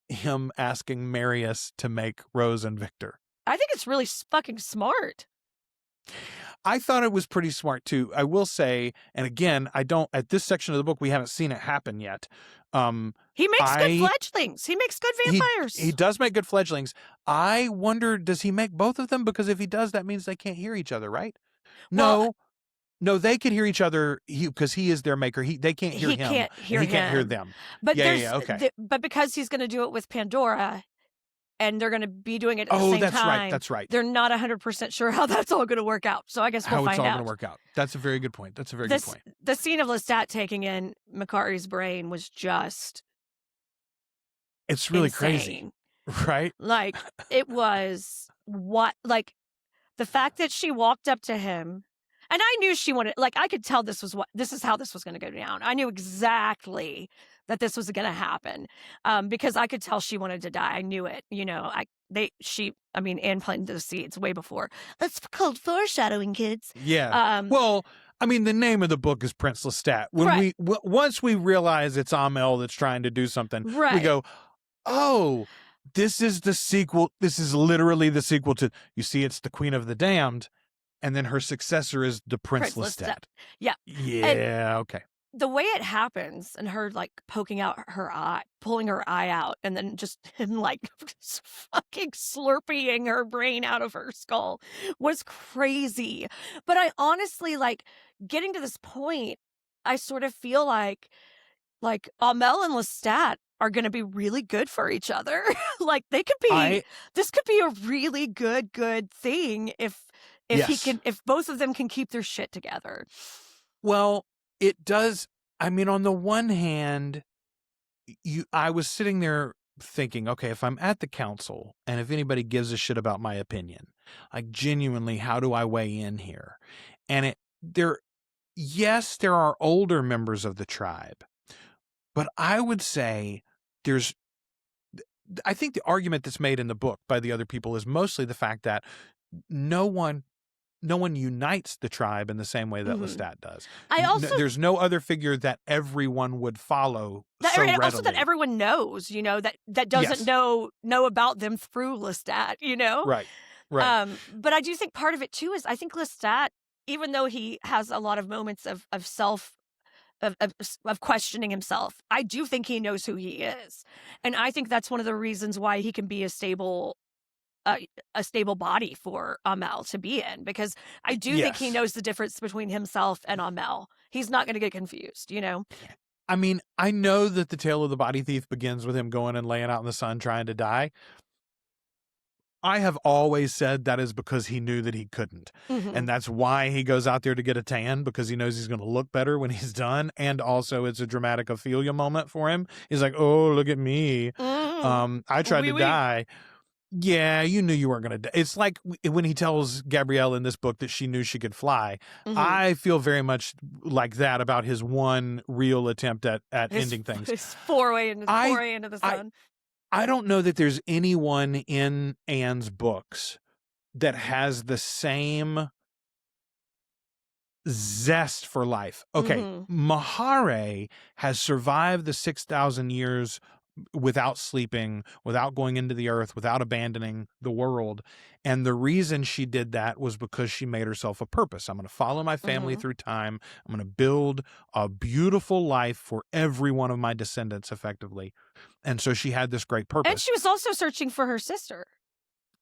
him asking Marius to make Rose and Victor? I think it's really fucking smart. I thought it was pretty smart too. I will say, and again, at this section of the book, we haven't seen it happen yet. He makes good fledglings. He makes good vampires. He does make good fledglings. I wonder, does he make both of them? Because if he does, that means they can't hear each other, right? No, they could hear each other because he is their maker. They can't hear him. He can't hear them. But okay. But because he's going to do it with Pandora, and they're going to be doing it at the same time. That's right. They're not 100% sure how that's all going to work out. So I guess we'll find out. How it's all going to work out. That's a very good point. Good point. The scene of Lestat taking in Makari's brain was just it's really insane. Crazy. Right? Like, it was the fact that she walked up to him, and I knew she wanted, I could tell this is how this was going to go down. I knew exactly that this was going to happen because I could tell she wanted to die. I knew it. Anne planted the seeds way before. That's called foreshadowing, kids. Yeah. Well, I mean, the name of the book is Prince Lestat. When once we realize it's Amiee that's trying to do something, we go, oh, this is the sequel. This is literally the sequel to, you see, it's the Queen of the Damned. And then her successor is the Prince Lestat. Yeah. Yeah. Okay. The way it happens, and her poking out her eye, pulling her eye out, and then just him fucking slurping her brain out of her skull was crazy. But I honestly, getting to this point, I sort of feel like Amiee and Lestat are going to be really good for each other. They could be. This could be a really good thing if both of them can keep their shit together. Well, it does. I mean, on the one hand, I was sitting there thinking, okay, if I'm at the council and if anybody gives a shit about my opinion, genuinely, how do I weigh in here? And there are older members of the tribe, but I would say I think the argument that's made in the book by the other people is mostly the fact that no one unites the tribe in the same way that Lestat does. There's no other figure that everyone would follow so readily. Also that everyone knows, that doesn't know about them through Lestat, Right. But I do think part of it too is I think Lestat, even though he has a lot of moments of questioning himself, I do think he knows who he is, and I think that's one of the reasons why he can be a stable body for Amiee to be in, because I do think he knows the difference between himself and Amiee. He's not going to get confused, I mean, I know that the tale of the body thief begins with him going and laying out in the sun trying to die. I have always said that is because he knew that he couldn't. And that's why he goes out there to get a tan, because he knows he's going to look better when he's done. And also it's a dramatic Ophelia moment for him. He's like, oh, look at me. I tried to die. Yeah, you knew you weren't going to die. It's like when he tells Gabrielle in this book that she knew she could fly. Mhm. I feel very much like that about his one real attempt at ending things. His foray into the sun. I don't know that there's anyone in Anne's books that has the same zest for life. Okay, Mhm. Mahare has survived the 6,000 years without sleeping, without going into the earth, without abandoning the world. And the reason she did that was because she made herself a purpose. I'm going to follow my family Mhm. through time. I'm going to build a beautiful life for every one of my descendants, effectively. And so she had this great purpose. And she was also searching for her sister.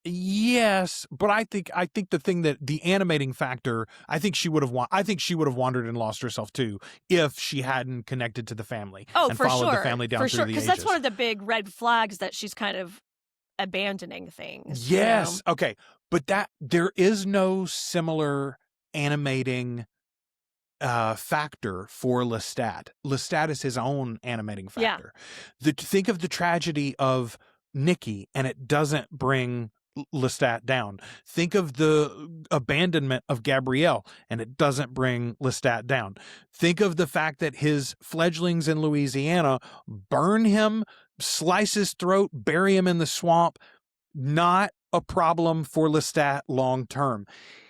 Yes, but I think the thing that the animating factor, I think she would have wandered and lost herself too if she hadn't connected to the family and for followed sure. the family down for through sure. the Because ages. that's one of the big red flags that she's kind of abandoning things. you Yes. know? Okay. But there is no similar animating factor for Lestat. Lestat is his own animating Yeah. factor. Think of the tragedy of Nikki, and it doesn't bring Lestat down. Think of the abandonment of Gabrielle, and it doesn't bring Lestat down. Think of the fact that his fledglings in Louisiana burn him, slice his throat, bury him in the swamp. Not a problem for Lestat long term.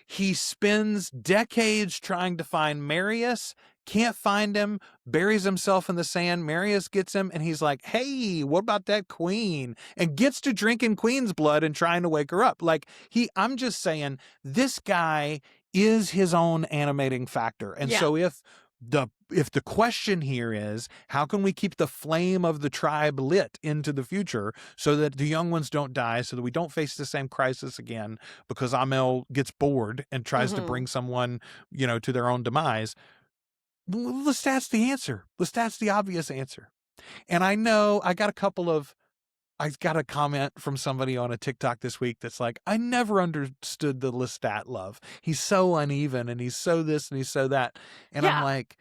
He spends decades trying to find Marius, can't find him, buries himself in the sand. Marius gets him, and he's like, hey, what about that queen? And gets to drinking queen's blood and trying to wake her up. Like, I'm just saying, this guy is his own animating factor. And Yeah. so if the question here is, how can we keep the flame of the tribe lit into the future so that the young ones don't die, so that we don't face the same crisis again because Amiee gets bored and tries to Mhm. bring someone, to their own demise? Lestat's the answer. Lestat's the obvious answer. And I know I got a comment from somebody on a TikTok this week that's like, I never understood the Lestat love. He's so uneven, and he's so this and he's so that. And I'm Yeah. like,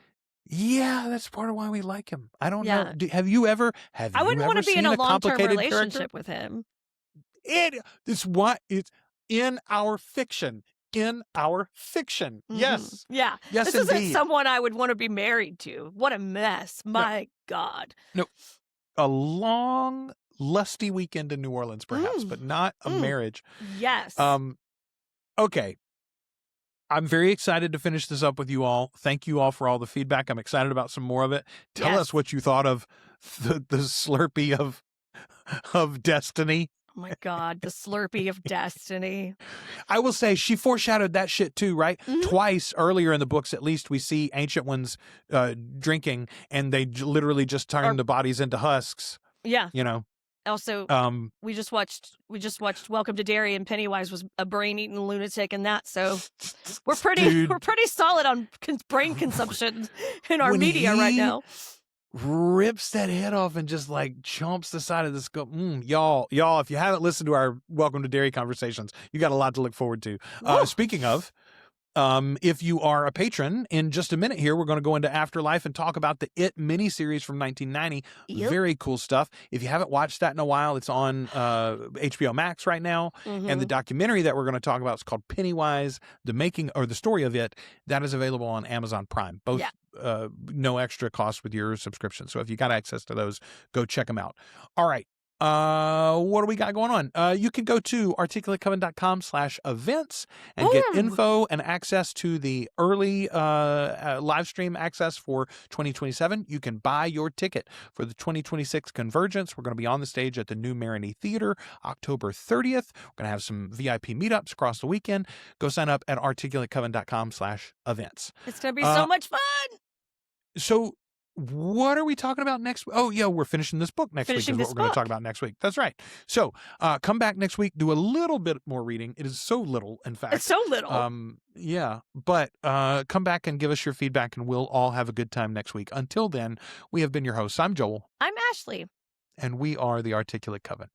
yeah, that's part of why we like him. I don't know. Yeah. Have you ever I wouldn't want to be in seen a a long-term complicated relationship character? with him. It's in our fiction. In our fiction. Mhm. Yes. Yeah. Yes, This isn't indeed. someone I would want to be married to. What a mess. My God. A long, lusty weekend in New Orleans, perhaps, but not a marriage. Yes. Okay. I'm very excited to finish this up with you all. Thank you all for all the feedback. I'm excited about some more of it. Tell Yes. us what you thought of the Slurpee of Destiny. Oh my God. The Slurpee of Destiny. I will say she foreshadowed that shit too, right? Mhm. Twice earlier in the books, at least, we see Ancient Ones drinking, and they literally just turn the bodies into husks. Yeah. Also, Um, we just watched Welcome to Derry, and Pennywise was a brain-eating lunatic in that. So we're pretty Dude. solid on brain consumption in our When media right he now. rips that head off and just like chomps the side of the scope. Y'all, if you haven't listened to our Welcome to Dairy conversations, you got a lot to look forward to. Speaking of, if you are a patron, in just a minute here, we're going to go into Afterlife and talk about the It miniseries from 1990. Yep. Very cool stuff. If you haven't watched that in a while, it's on HBO Max right now. And the documentary that we're going to talk about is called Pennywise, the making or the story of it. That is available on Amazon Prime. Both no extra cost with your subscription. So if you got access to those, go check them out. All right. What do we got going on? You can go to articulatecoven.com/events and get info and access to the early live stream access for 2027. You can buy your ticket for the 2026 Convergence. We're going to be on the stage at the New Marinee Theater October 30th. We're going to have some VIP meetups across the weekend. Go sign up at articulatecoven.com/events. It's going to be so much fun. So what are we talking about next? Oh, yeah, we're finishing this book next week is what we're going to talk about next week. That's right. So come back next week, do a little bit more reading. It is so little, in fact. It's so little. Yeah, but come back and give us your feedback, and we'll all have a good time next week. Until then, we have been your hosts. I'm Joel. I'm Ashley. And we are the Articulate Coven.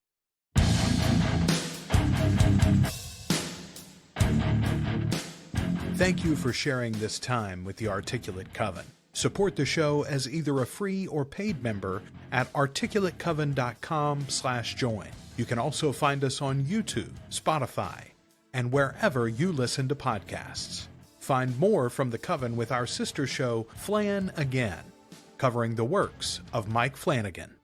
Thank you for sharing this time with the Articulate Coven. Support the show as either a free or paid member at articulatecoven.com/join. You can also find us on YouTube, Spotify, and wherever you listen to podcasts. Find more from the Coven with our sister show, Flan Again, covering the works of Mike Flanagan.